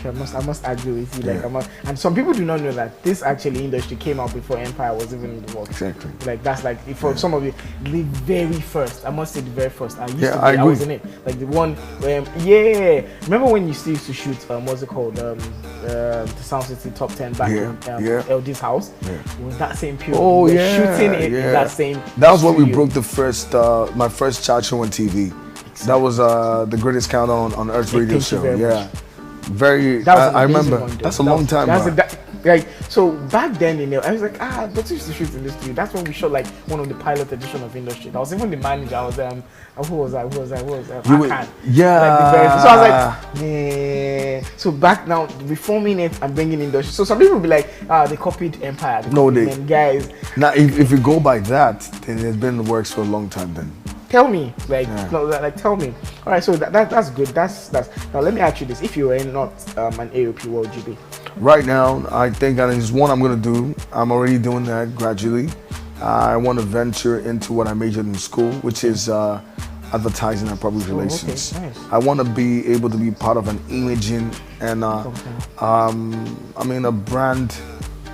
I must agree with you. Like, and some people do not know that this actually industry came out before Empire was even in the works. Exactly. Like that's like for some of you, the very first. I must say the very first. I agree. I was in it. Like the one. Remember when you still used to shoot? What's it called? The Sound City Top 10 back in LD's house. Yeah. It was that same period. Oh shooting it in that same. That was when we broke the first my first chat show on TV. Exactly. That was the greatest countdown on Earth's radio show. Yeah. I remember. That's a long time. Like so back then, you know, I was like, Dr. used to shoot in this studio. That's when we shot like one of the pilot edition of Industry. I was even the manager. I was who was I? Yeah. So I was like, yeah. So back now, reforming it and bringing Industry. So some people will be like, they copied Empire. Guys. Now, if you go by that, then it's been in the works for a long time. Then. Tell me, tell me. All right, so that's good. That's. Now let me ask you this: if you were not an AOP, what would you be? Right now, I think there's one I'm gonna do. I'm already doing that gradually. I want to venture into what I majored in school, which is advertising and public relations. Okay, nice. I want to be able to be part of an imaging and a brand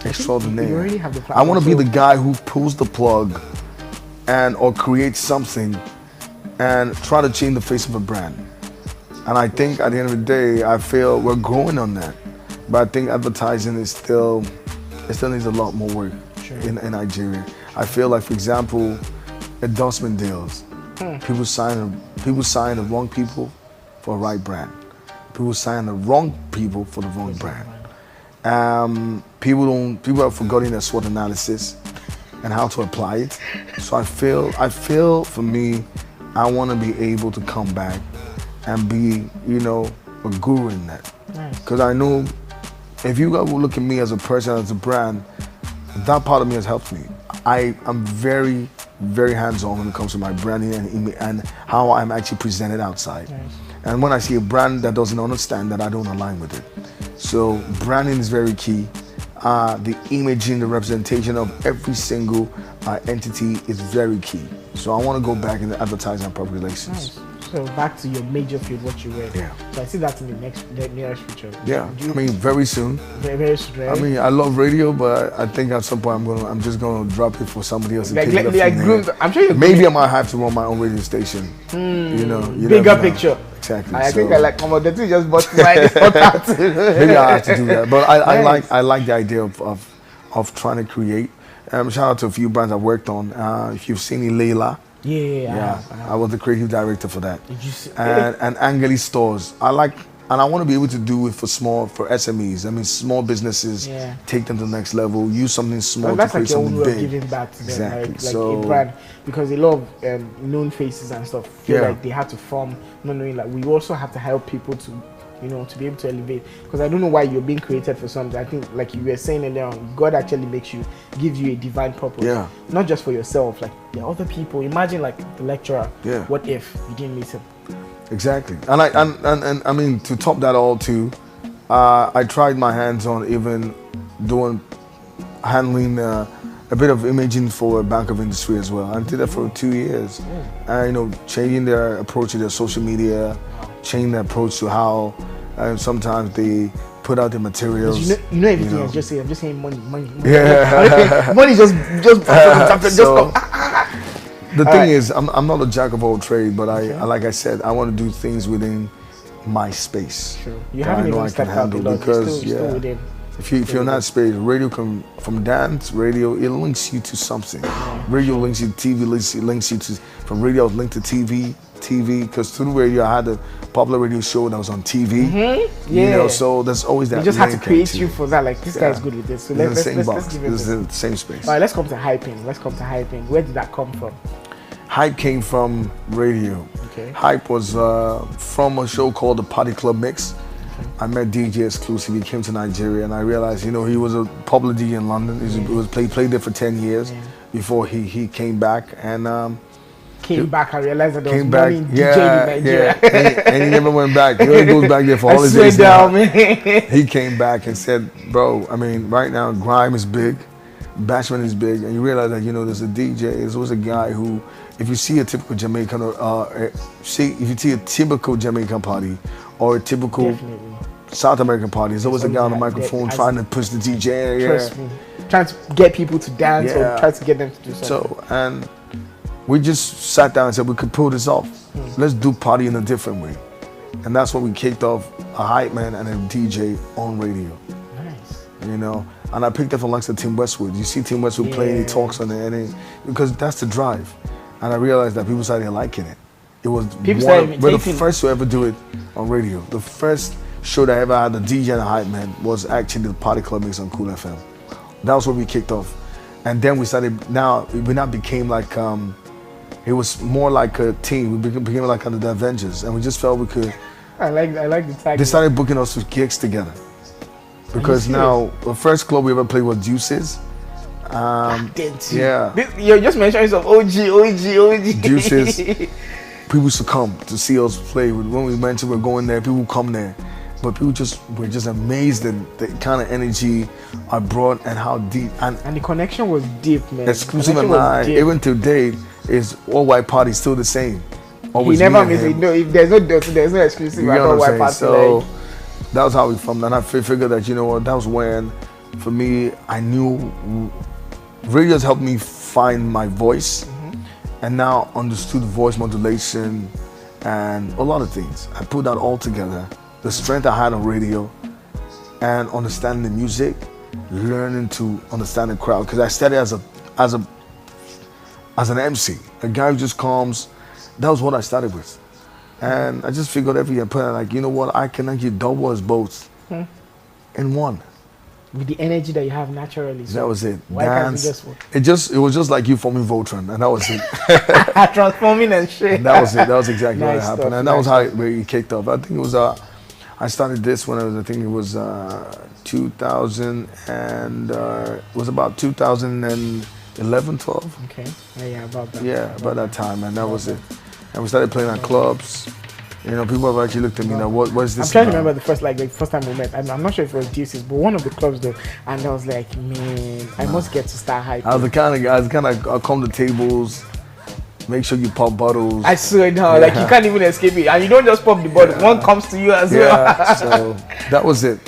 extraordinaire. You already have the I want to be platform, the guy who pulls the plug or creates something and try to change the face of a brand. And I think at the end of the day, I feel we're growing on that. But I think advertising it still needs a lot more work in Nigeria. I feel like, for example, endorsement deals. People sign the wrong people for a right brand. People sign the wrong people for the wrong brand. People have forgotten their SWOT analysis and how to apply it. So I feel for me, I want to be able to come back and be, a guru in that. Because I know if you look at me as a person, as a brand, that part of me has helped me. I am very, very hands-on when it comes to my branding and how I'm actually presented outside. And when I see a brand that doesn't understand that, I don't align with it. So branding is very key. The imaging, the representation of every single entity is very key. So I want to go back into advertising and public relations. So back to your major field, what you wear. Yeah. So I see that in the nearest future. Yeah. Very soon. Very soon. Right? I love radio, but I think at some point I'm just gonna drop it for somebody else to take it up from there. I'm sure maybe I might have to run my own radio station. Bigger picture. Exactly. I think I like commodity just bought my out. Maybe I have to do that. But I like the idea of trying to create. Shout out to a few brands I worked on. If you've seen Leila. Yeah. I was the creative director for that. And Angeli stores. I want to be able to do it for SMEs. I mean, small businesses. Take them to the next level. Use something small to create something big. That's like your own way of giving back to them, like a brand, because a lot of known faces and stuff feel like they have to form, not knowing like we also have to help people to. To be able to elevate, because I don't know why you're being created for something. I think, like you were saying earlier on, God actually gives you a divine purpose. Yeah. Not just for yourself, like there are other people. Imagine like the lecturer. Yeah. What if you didn't meet him? Exactly. And I mean, to top that all too, I tried my hands on even handling a bit of imaging for a bank of industry as well. I did that for 2 years. Changing their approach to their social media, changing their approach to how sometimes they put out the materials. You know everything. I'm just saying money. Yeah. Money just The thing is, I'm not a jack of all trade, but like I said, I want to do things within my space. Sure. You haven't even stepped out because still within. If you're in that space, radio from dance, radio, it links you to something. Radio links you to TV, links you to, from radio linked to TV, because through radio I had a popular radio show that was on TV. So there's always that. You just have to create you for that. Like this guy's good with this. So let's give him this is the same space. All right, let's come to hyping. Where did that come from? Hype came from radio. Okay. Hype was from a show called The Party Club Mix. I met DJ Exclusive. He came to Nigeria, and I realized, he was a popular DJ in London. He played there for 10 years before he came back. And I realized that there was money in DJ in Nigeria. And he never went back. He only goes back there for holidays now. He came back and said, bro, I mean, right now, grime is big, bashment is big, and you realize that, there's a DJ, there's always a guy who, if you see a typical Jamaican, if you see a typical Jamaican party, or a typical South American party, there's always a guy on the microphone trying to push the DJ. Trust me. Trying to get people to dance or try to get them to do something. So, and we just sat down and said we could pull this off. Let's do party in a different way. And that's when we kicked off a hype man and a DJ on radio. Nice. And I picked up from likes of Tim Westwood. You see Tim Westwood playing, he talks on it, because that's the drive. And I realized that people started liking it. It was we're the first to ever do it on radio. The first show that I ever had a DJ and a hype man was actually the Party Club Mix on Cool FM. That was where we kicked off. And then we now became like, it was more like a team. We became like under the Avengers, and we just felt we could. I like the tag. They started booking us for gigs together. Because now, the first club we ever played was Juices. You just mentioned some OG. Juices. People used to come to see us play. When we mentioned we're going there, people come there. But people were just amazed at the kind of energy I brought and how deep. And the connection was deep, man. Exclusive and I, even today, is all white party still the same. always he never me and misses. him. No, if there's no Do2, there's no exclusive. You I know don't what I'm wipe saying? out So that was how we formed, and I figured that, you know what, that was when, for me, I knew radio's helped me find my voice, and now understood voice modulation and a lot of things. I put that all together, the strength I had on radio, and understanding the music, learning to understand the crowd, because I started as an MC, a guy who just comes. That was what I started with, and I just figured every year, like, you know what, I can actually double as both in one. With the energy that you have naturally. So that was it. Why Dance. can't you just It was just like you forming Voltron, and that was it. transforming and shit? And that was it. That was exactly what Nice happened, stuff, and that was nice how it kicked off. I think it was I started this when I think it was 2000, and it was about 2011, 12. Okay. Yeah, about that. Yeah, about that time, and that was it. And we started playing at clubs. You know, people have actually looked at me now. What is this? I'm trying about? to remember the first time we met. I'm not sure if it was Deuces, but one of the clubs though, and I was like, man, I must get to start hyping. I was the kind of guy, I come to tables, make sure you pop bottles. I swear now, like you can't even escape it, and you don't just pop the bottle. One comes to you as well. So that was it.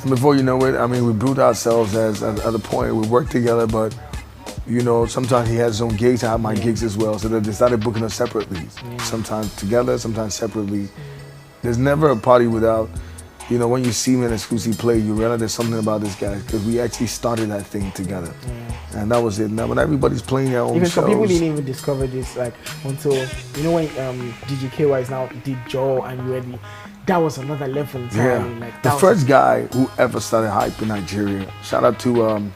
And before you know it, I mean, we built ourselves at a point. We worked together, but you know, sometimes he had his own gigs, I had my gigs as well. So they started booking us separately. Sometimes together, sometimes separately. There's never a party without, you know, when you see me in exclusive play, you realize there's something about this guy, because we actually started that thing together. And that was it. Now when everybody's playing their own Even shows, some people didn't even discover this like until, you know, when DJ KY is now did Joe and you already, that was another level entirely. yeah. Like, The first guy who ever started hype in Nigeria, shout out to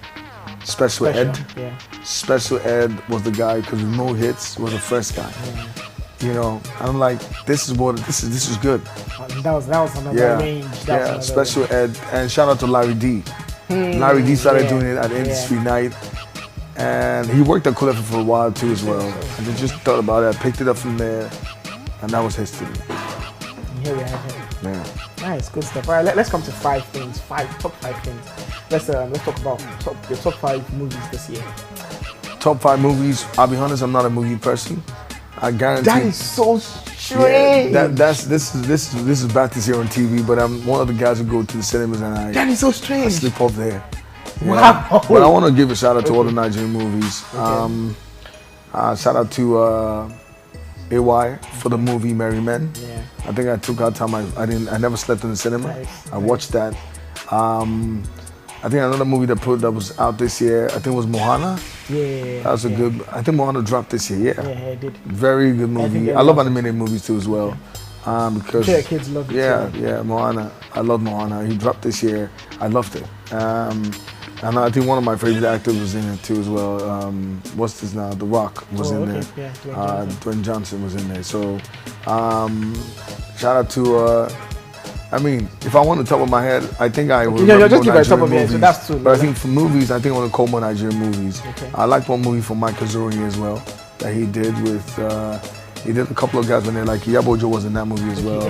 Special Ed. Yeah. Special Ed was the guy, because with no hits was the first guy. You know, and I'm like, this is good. That was another range. That was another Special Ed, and shout out to Larry D. Larry D started doing it at Industry Night, and he worked at Cool FM for a while too as well. And they just thought about it, picked it up from there, and that was history. And here we have him. Yeah. Nice, good stuff. All right, let's come to top 5 things. Let's talk about your top 5 movies this year. Top 5 movies. I'll be honest, I'm not a movie person. I guarantee. That is so strange. This is back to Sceneone TV, but I'm one of the guys who go to the cinemas and that is so I strange. slip off there. Yeah. Wow. But I want to give a shout out to all the Nigerian movies. Shout out to AY for the movie Merry Men. Yeah. I think I took out time. I never slept in the cinema. Nice. I watched that. I think another movie that was out this year, I think it was Mohana. Yeah. That was a good. I think Mohana dropped this year. Yeah, it did. Very good movie. I love animated movies too as well. Because I'm sure kids love it. yeah, Moana. I love Moana. He dropped this year. I loved it. And I think one of my favorite actors was in it too as well. What's this now? The Rock was in there. Yeah, Dwayne Johnson was in there. So shout out to. I mean, if I want to top of my head, I think I would. Yeah, just give it top of your head. So that's two. But I think for movies, I think I want to call more Nigerian movies. Okay. I like one movie from Mike Kazuri as well that he did with. He did a couple of guys when they're like Yabojo was in that movie as well.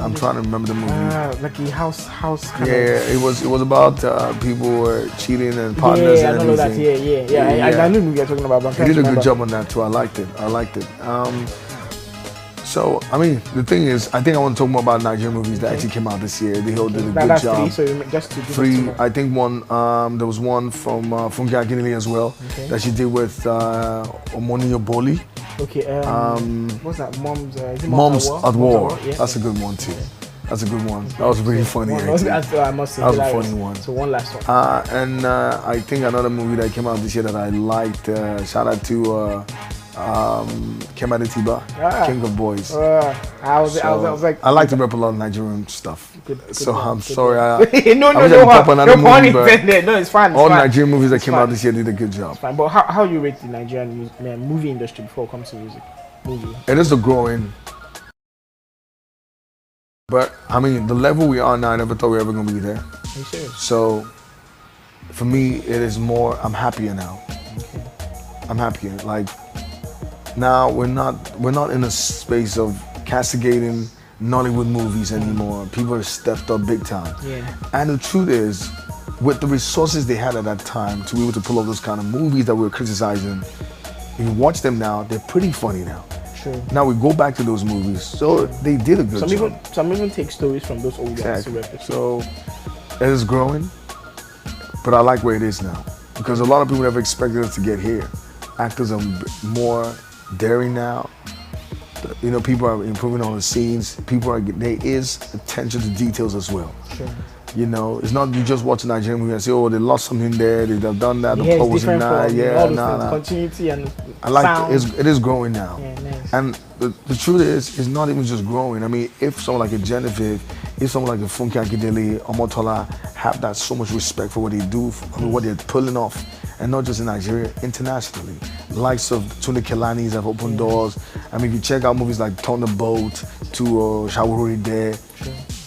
I'm trying to remember the movie. Like house kind it was about people who were cheating and partners and I know that. everything. Yeah. I knew who you were talking about. But he did a good job on that too. I liked it. So, I mean, the thing is, I think I want to talk more about Nigerian movies that actually came out this year. They all did a good job. 3, so just to give Three, I think one, there was one from Funke Akinele as well, that she did with Omoni Oboli. Okay, what's that? Moms at War. Yeah. That's a good one too. That's a good one. That was really funny. I must say, that was a funny one. So one last one. And I think another movie that came out this year that I liked, shout out to Kemade Tiba, King of Boys. I was like, I like to rep a lot of Nigerian stuff. So I'm sorry. No, pun intended. No, it's fine. All Nigerian movies that came out this year did a good job. Fine. But how you rate the Nigerian movie industry before it comes to music? It is a growing. But I mean, the level we are now, I never thought we were ever going to be there. Are you serious? So for me, it is more, I'm happier now. Okay. I'm happier. Like, now we're not in a space of castigating Nollywood movies anymore. People are stepped up big time. Yeah. And the truth is, with the resources they had at that time to be able to pull off those kind of movies that we were criticizing, if you watch them now, they're pretty funny now. True. Now we go back to those movies. So they did a good job. Some even take stories from those old guys. Exactly. So it is growing, but I like where it is now because a lot of people never expected us to get here. Actors are more daring now. You know, people are improving on the scenes. There is attention to details as well. Sure. You know, it's not you just watch a Nigerian movie and say, oh, they lost something there, they've done that, the plot wasn't nice. Yeah, nah. Continuity and I like it is growing now. Yeah, nice. And the truth is, it's not even just growing. I mean, if someone like a Genevieve, if someone like a Funke Akindele, Omotola have that so much respect for what they do, what they're pulling off, and not just in Nigeria, internationally. Likes of Tunde Kelani's have opened doors. I mean, if you check out movies like Turn the Boat to Shawaruri There,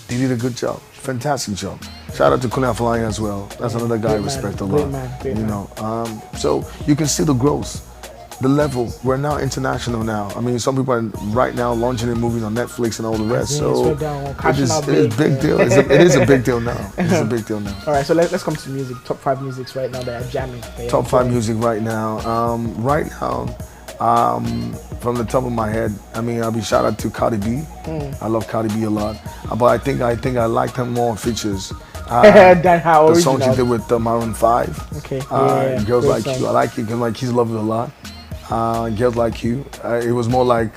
they did a good job. Fantastic job. Shout out to Kunle Afolayan as well. That's another guy I respect a lot. Great man. So you can see the growth, the level. We're now international now. I mean, some people are right now launching their movies on Netflix and all the rest. So it is a big deal. It is a big deal now. It's a big deal now. All right, so let's come to music. Top 5 musics right now that are jamming. Top 5 music right now. From the top of my head, I mean, I'll be shout out to Cardi B. I love Cardi B a lot, but I think I like her more on features. Than how the song she did with Maroon 5. Okay. Girls Like You. I like it because like he's loved it a lot. Girls Like You. It was more like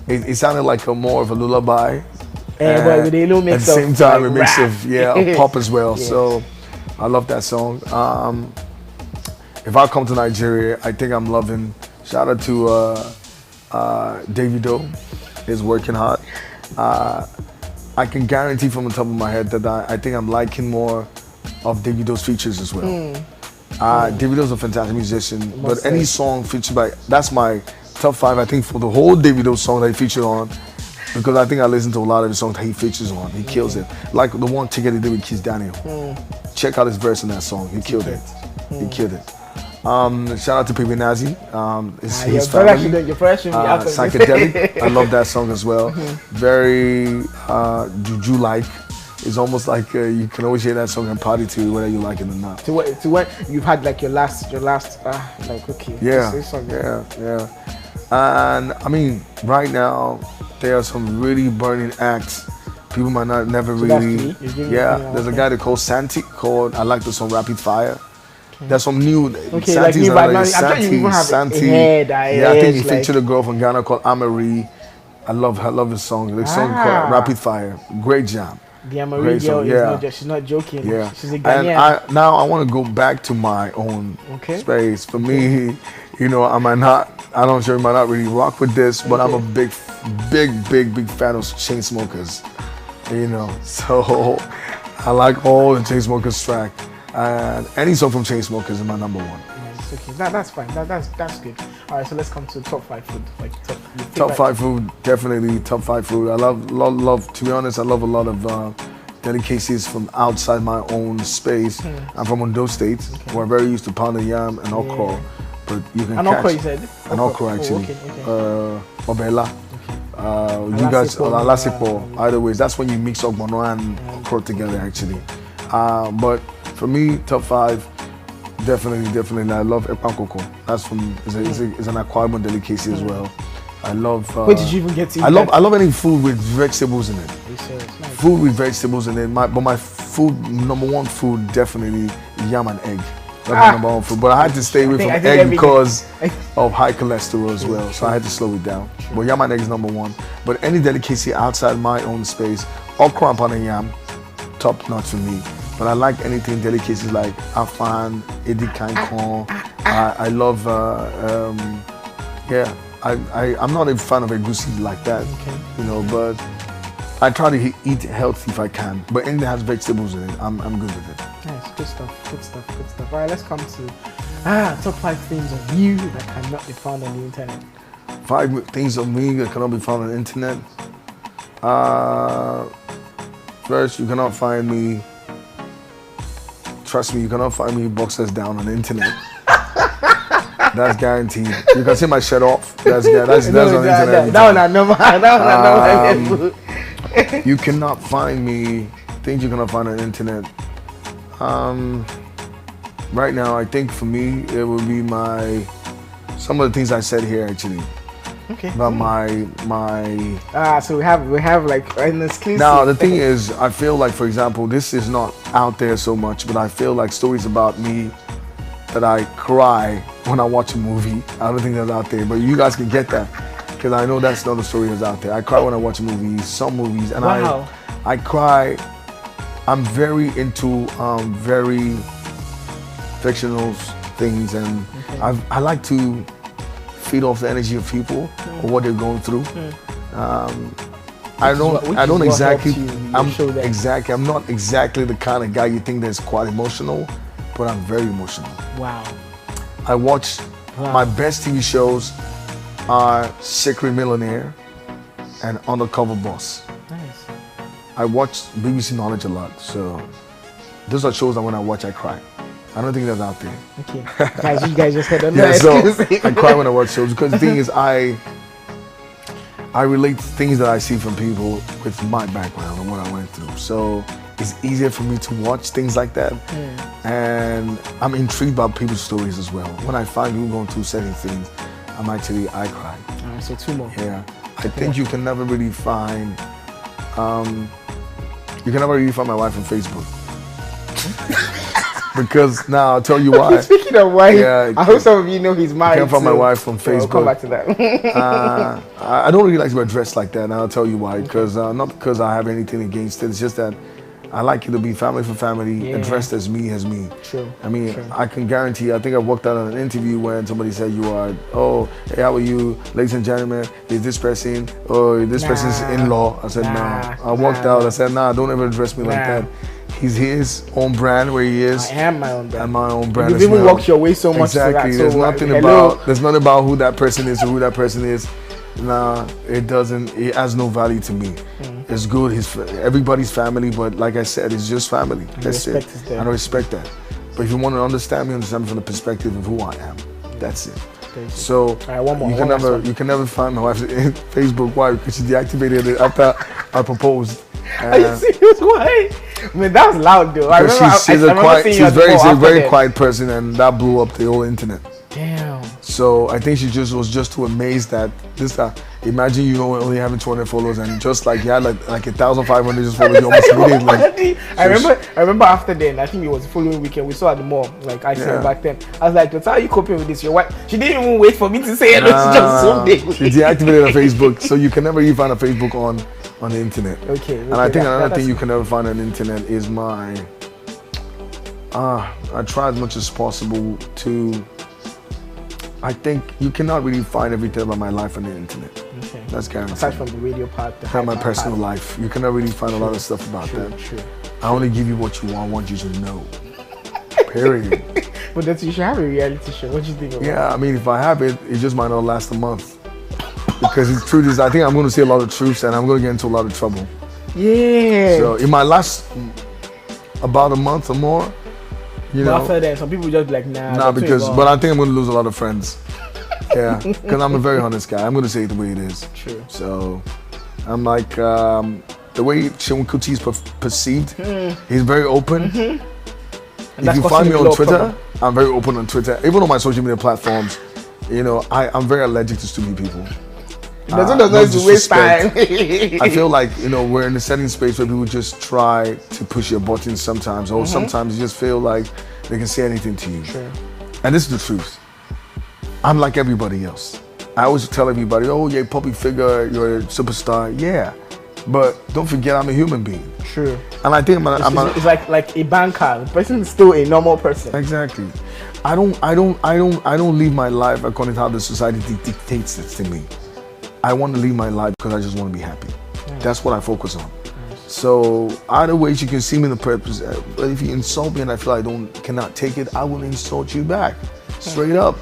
it sounded like more of a lullaby. But with a little mix at the same time, it makes of pop as well. Yes. So I love that song. If I come to Nigeria, I think I'm loving. Shout out to Davido. He's working hard. I can guarantee from the top of my head that I think I'm liking more of Davido's features as well. Davido's a fantastic musician, but any song featured by, that's my top 5, I think, for the whole Davido song that he featured on, because I think I listen to a lot of the songs that he features on. He kills it. Like the one Ticket he did with Kiss Daniel. Check out his verse in that song. He killed it. He killed it. Shout out to Pepe Nazi. His family. Psychedelic. I love that song as well. Very juju-like. It's almost like you can always hear that song and party to whether you like it or not. To what you've had like your last like okay. Yeah. And I mean, right now there are some really burning acts. People might not never really. There's a guy that called Santi called. I like the song Rapid Fire. There's some new. Santi's Santi. I think he featured a girl from Ghana called Amari. I love his song. The song called Rapid Fire. Great jam. The Amari girl she's not joking. Yeah. She's a Ghanaian. And now I want to go back to my own space. For me, you know, I might not really rock with this, but I'm a big fan of Chainsmokers. You know, so I like all the Chainsmokers track. And any song from Chainsmokers is my number 1. Yes, okay. That's fine. That's good. All right, so let's come to top 5 food. Like top 5 food, definitely top 5 food. I love. To be honest, I love a lot of delicacies from outside my own space. I'm from Ondo State. We're very used to pounded yam and okra, but you can catch okra. You said an okra actually. Obela. You guys, Alasipo. Either way, that's when you mix up mono and okra together actually. But for me, top 5, definitely. I love Epankoko. That's is an acquired delicacy as well. I love. Where did you even get to? I love any food with vegetables in it. Food with vegetables in it. But my number 1 food definitely yam and egg. That's my number 1 food. But I had to stay away from egg because of high cholesterol as well. So I had to slow it down. But yam and egg is number 1. But any delicacy outside my own space, okra and pounded yam, top notch for me. But I like anything delicacies like afan, edikankon. I love, I'm not a fan of egusi like that, you know, but I try to eat healthy if I can. But anything that has vegetables in it, I'm good with it. Nice, good stuff. All right, let's come to top 5 things of you that cannot be found on the internet. 5 things of me that cannot be found on the internet. First, you cannot find me. Trust me, you cannot find me boxers down on the internet. That's guaranteed. You can see my shirt off. That's on the internet. That one I know. You cannot find me. Things you cannot find on the internet. Right now, I think for me, it would be some of the things I said here actually. Okay. But my so we have like an exclusive. Now the thing is, I feel like, for example, this is not out there so much, but I feel like stories about me that I cry when I watch a movie. I don't think that's out there, but you guys can get that because I know that's not a story that's out there. I cry when I watch movies, some movies, and I cry. I'm very into very fictional things, and I like to feed off the energy of people or what they're going through. I don't exactly. I'm not exactly the kind of guy you think that's quite emotional, but I'm very emotional. Wow. I watch my best TV shows are Secret Millionaire and Undercover Boss. Nice. I watch BBC Knowledge a lot, so those are shows that when I watch I cry. I don't think that's out there. Okay, guys, you guys just heard yeah, so I cry when I watch shows because the thing is I relate things that I see from people with my background and what I went through. So it's easier for me to watch things like that. And I'm intrigued by people's stories as well. When I find people going through certain things, I cry. Alright, so 2 more. Yeah. I think you can never really find my wife on Facebook. Because now I'll tell you why. Speaking of wife, yeah, I hope some of you know he's married. I can't find my wife on Facebook. I'll come back to that. I don't really like to wear dress like that, and I'll tell you why. Because not because I have anything against it. It's just that I like it to be family for family, and dressed as me. True. I mean, I can guarantee. I think I walked out on an interview when somebody said, "You are, oh, hey, how are you, ladies and gentlemen? Is this person or this person's in-law?" I said, "Nah." I walked out. I said, "Nah, don't ever address me like that." He's his own brand where he is. I am my own brand. I'm my own brand. You've even walked your way so much. Exactly. To that. There's So, nothing there's nothing about who that person is or who that person is. Nah, it doesn't. It has no value to me. It's good. Everybody's family, but like I said, it's just family. That's it. I don't respect that. But if you want to understand me from the perspective of who I am, that's it. So one more, you can never find my wife's Facebook. Why? Because she deactivated it after I proposed. Are you serious? Why? I mean, that was loud though. She's a very quiet person, and that blew up the whole internet. Damn. So I think she was just too amazed that this. Imagine you only having 200 followers, and just like you had like 1,500 just following you almost immediately. I remember after then. I think it was the following weekend. We saw at the mall. Like I said back then, I was like, "How are you coping with this?" Your wife, she didn't even wait for me to say it. She just someday. She deactivated her Facebook, so you can never even find a Facebook on the internet. Okay. And I think another thing you can never find on the internet is my. I try as much as possible to. I think you cannot really find everything about my life on the internet. Okay. That's guaranteed. Aside from the radio part, my personal life, you cannot really find a lot of stuff about that. True. I only give you what you want you to know. Period. But you should have a reality show. What do you think about Yeah, I mean, if I have it, it just might not last a month. Because the truth is, I think I'm going to see a lot of truths and I'm going to get into a lot of trouble. Yeah. So it might last about a month or more. You know, after that, some people just be like, nah. But I think I'm going to lose a lot of friends. Yeah, because I'm a very honest guy. I'm going to say it the way it is. True. So I'm like, the way Seun Kuti is perceived, he's very open. If you find me on Twitter, I'm very open on Twitter. Even on my social media platforms, you know, I'm very allergic to stupid people. Doesn't waste time. I feel like, you know, we're in a setting space where people just try to push your buttons sometimes, or sometimes you just feel like they can say anything to you. Sure. And this is the truth. I'm like everybody else. I always tell everybody, oh, you're a public figure, you're a superstar. Yeah, but don't forget I'm a human being. True. And I think it's like a banker. The person is still a normal person. Exactly. I don't live my life according to how the society dictates it to me. I want to live my life because I just want to be happy. That's what I focus on. So either ways you can see me in the purpose. But if you insult me and I feel I cannot take it, I will insult you back, straight up.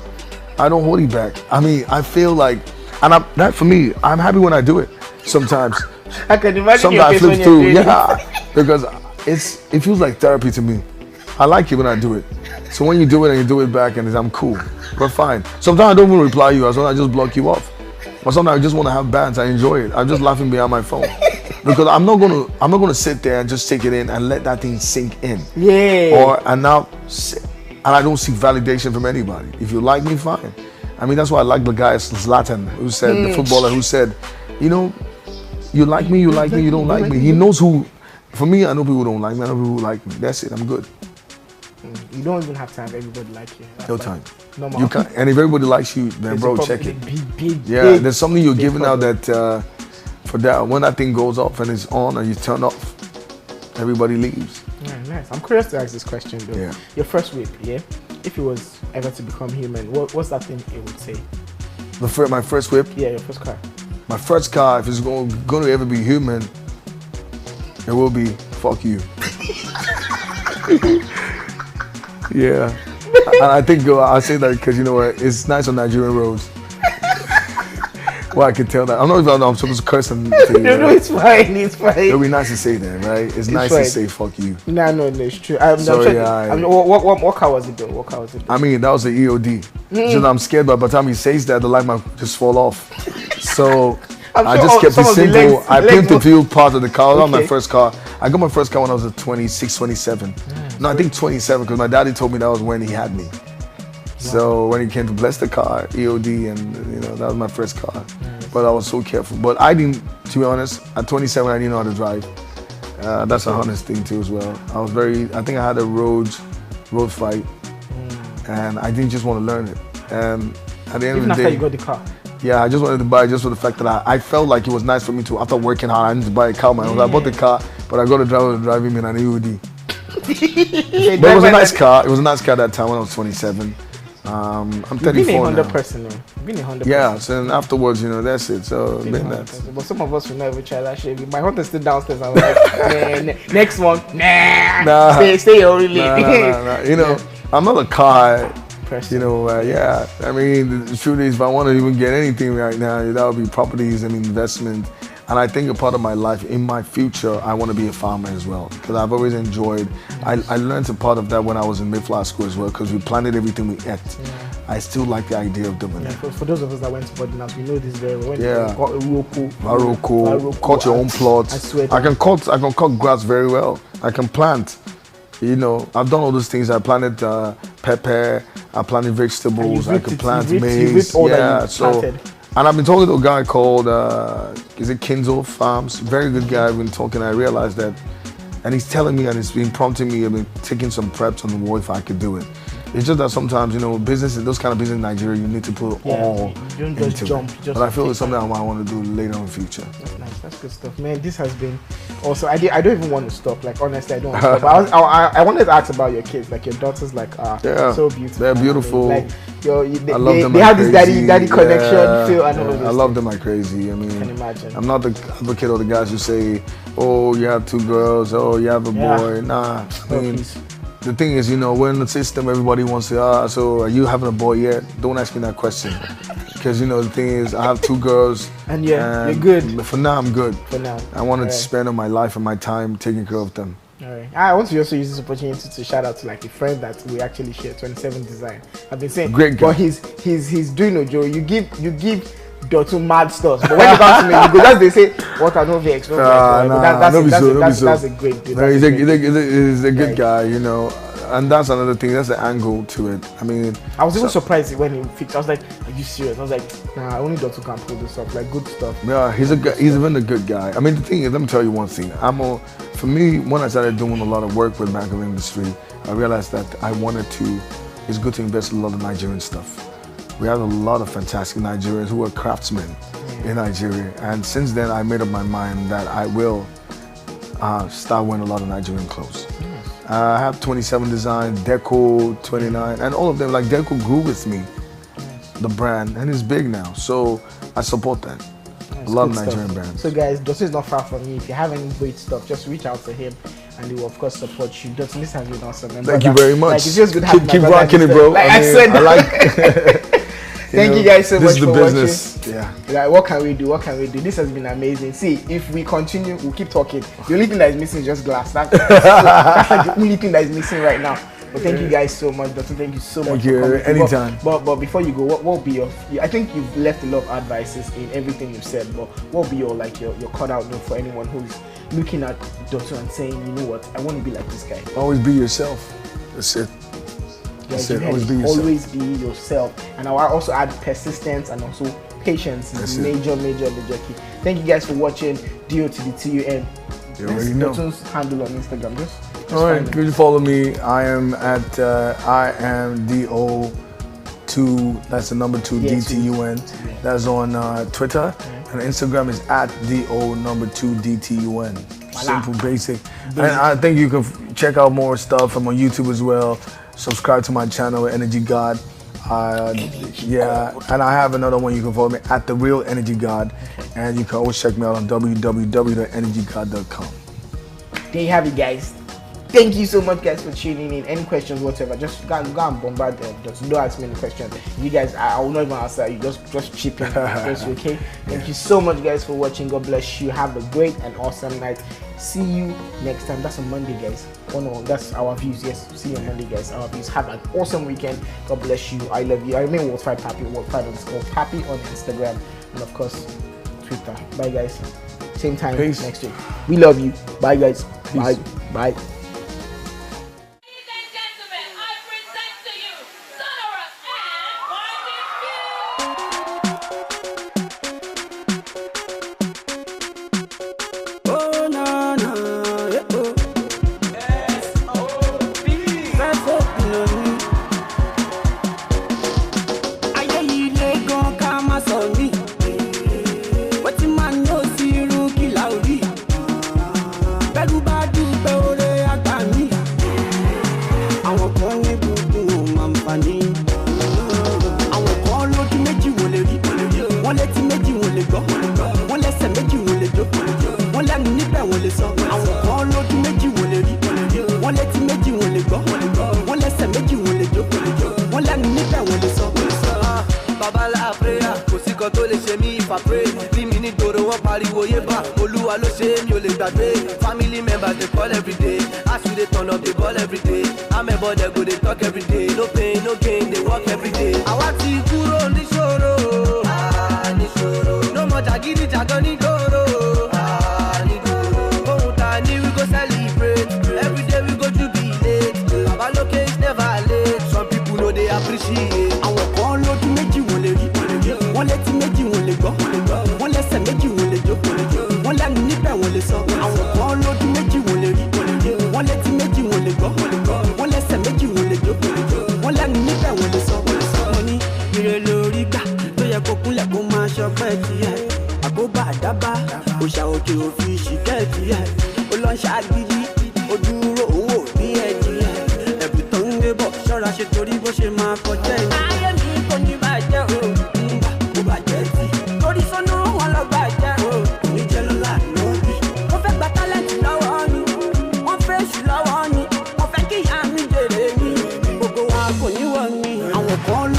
I don't hold you back. I mean, I feel like, and that for me, I'm happy when I do it. Sometimes. I can imagine sometimes your I face flip when you're through, doing yeah, because it feels like therapy to me. I like it when I do it. So when you do it and you do it back, and I'm cool, we're fine. Sometimes I don't even reply you. Sometimes I just block you off. But sometimes I just want to have bands. I enjoy it. I'm just laughing behind my phone because I'm not gonna sit there and just take it in and let that thing sink in. Yeah. And I don't seek validation from anybody. If you like me, fine. I mean, that's why I like the guy Zlatan, who said, the footballer who said, you know, you like me, you don't like me. He knows who, for me, I know people who don't like me, I know people who like me. That's it, I'm good. You don't even have to have everybody like you. That's No like time. normal. You can't, and if everybody likes you, then bro, check it. Yeah, there's something you're giving out that, for that, when that thing goes off and it's on and you turn off, everybody leaves. Yeah, nice. I'm curious to ask this question though. Yeah. Your first whip, yeah? If it was ever to become human, what's that thing it would say? My first whip? Yeah, your first car. My first car, if it's going to ever be human, it will be fuck you. Yeah. And I think I say that because, you know what, it's nice on Nigerian roads. Well, I can tell that. I don't know if I'm supposed to curse and say, No, it's fine, it's fine. It'll be nice to say that, right? It's nice fine. to say fuck you. No, it's true. What car was it though? What car was it though? I mean, that was the EOD. Just I'm scared, but by the time he says that, the light might just fall off. So I just kept it simple. I pimped the few part of the car. That was my first car. I got my first car when I was 26, 27. No, I think 27, because my daddy told me that was when he had me. So when he came to bless the car, EOD, and you know, that was my first car. But I was so careful. But I didn't, to be honest, at 27, I didn't know how to drive. That's a honest thing too as well. I think I had a road fight, and I didn't just want to learn it. And at the end of the day, after you got the car. Yeah, I just wanted to buy it just for the fact that I felt like it was nice for me to, after working hard, I need to buy a car, man. I bought the car, but I got a driver to drive him in an EOD. But it was a nice car. It was a nice car at that time when I was 27. I'm 34 You've been a Honda now. person, though. You've been a Honda Yeah, person. so then afterwards, you know, that's it. So been that. But some of us will never try that shit. My Honda's still downstairs. I'm like, next one, nah. Stay your own lane. Nah. You know, I'm not a car person. You know, yeah. I mean, the truth is, if I want to even get anything right now, that would be properties and investment. And I think a part of my life, in my future, I want to be a farmer as well, because I've always enjoyed. I learned a part of that when I was in Mayflower School as well, because we planted everything we ate. Yeah. I still like the idea of doing that. For those of us that went to boarding house, we know this very well. Yeah. Got a Marocco, cut your own plots. I can cut grass very well. I can plant. You know, I've done all those things. I planted pepper. I planted vegetables. I can plant maize. Yeah, so. And I've been talking to a guy called, is it Kinzo Farms? Very good guy. I've been talking, I realized that, and he's telling me, and he's been prompting me, I've been taking some preps on the wall if I could do it. It's just that sometimes, you know, business, those kind of business in Nigeria, you need to put all you don't just into jump. But I feel it's something I want to do later in the future. That's nice. That's good stuff, man. This has been also. I don't even want to stop. Like honestly, I don't want to stop. I wanted to ask about your kids. Like your daughters, like so beautiful. They're beautiful. Like I love them. They have this daddy connection. Feel and all of this. I love them like crazy. I mean, I can imagine. I'm not the advocate of the guys who say, "Oh, you have 2 girls. Oh, you have a boy." Nah. I mean, the thing is, you know, we're in the system, everybody wants to, so are you having a boy yet? Don't ask me that question. Because, you know, the thing is, I have 2 girls. And you're good. For now, I'm good. For now. I wanted to spend all my life and my time taking care of them. Alright. I want to also use this opportunity to shout out to like a friend that we actually share, 27 Design. I've been saying, great guy. But he's doing a joke. You give Do2 mad stuff, but when you come to me, you go, just they say, what I know the extra. That's a great dude. No, he's a good guy, you know, and that's another thing. That's the angle to it. I mean, I was even surprised when he fixed. I was like, are you serious? I was like, nah, only Do2 can pull this off. Like good stuff. Yeah, he's even a good guy. I mean, the thing is, let me tell you one thing. For me, when I started doing a lot of work with Bank of Industry, I realized that it's good to invest in a lot of Nigerian stuff. We have a lot of fantastic Nigerians who are craftsmen in Nigeria. And since then, I made up my mind that I will start wearing a lot of Nigerian clothes. I have 27 Design, Deco 29, and all of them, like Deco grew with me, the brand, and it's big now. So I support that. A lot of Nigerian brands. So guys, Do2 is not far from me. If you have any great stuff, just reach out to him and he will of course support you. Do2, this has been awesome. Thank you very much. Like, it feels good having keep rocking it, bro. Like I said, I like Thank you guys so much for business. watching. Yeah. Like, what can we do? What can we do? This has been amazing. See, if we continue, we'll keep talking. The only thing that is missing is just glass. That's like the only thing that is missing right now. But thank you guys so much, Do2. Thank you so much for coming. Anytime. But before you go, what will be your? I think you've left a lot of advices in everything you've said. But what will be your cutout note for anyone who's looking at Do2 and saying, you know what, I want to be like this guy? Always be yourself. That's it. Guys, always be yourself. yourself. And I'll also add persistence and also patience is major key. Thank you guys for watching Do2DTUN. You already know. Do2's handle on Instagram. Just alright, you follow me. I am at I am DO2. That's the number 2 DTUN. That's on Twitter, and Instagram is at DO2 DTUN. Simple, basic. And I think you can check out more stuff. I'm on YouTube as well. Subscribe to my channel, Energy God. And I have another one. You can follow me at The Real Energy God, and you can always check me out on www.energygod.com. There you have it, guys. Thank you so much, guys, for tuning in. Any questions, whatever, just go and bombard them. Just don't ask me any questions. You guys, I will not even answer. You just chip in. Okay? Thank you so much, guys, for watching. God bless you. Have a great and awesome night. See you next time. That's on Monday, guys. Oh no, that's our views. Yes, see you on Monday, guys. Our views. Have an awesome weekend. God bless you. I love you. I remain World5 Pappy. World5 Pappy on Instagram, and of course Twitter. Bye, guys. Same time next week. We love you. Bye, guys. Peace. Bye. Family members they call every day. As we they turn up, they ball every day. I'm a boy, they go, they talk every day. No pain, no gain, they walk every day. I want to kuro ni shoro, ni shoro. No more jagiri jagani doro, ni doro. Oh, tani we go celebrate. Every day we go jubilate. Baba loke is never late. Some people know they appreciate. I want all load to make you one lady. One let you make you one leg go. One let make you one leg go. One let me nip and one let so. I want all load to make you one lady. One let you make you one leg go. One let make you one leg go. One let me nip and one let so. Money, you're a lorica. To your cocula, go mash your petty. I go back, daba. Push out your fish, get ya. Olon shaggy, Oduro, oh, be a dear. Every tongue they box, sure I should to the bush in my pocket. I am in you by the I want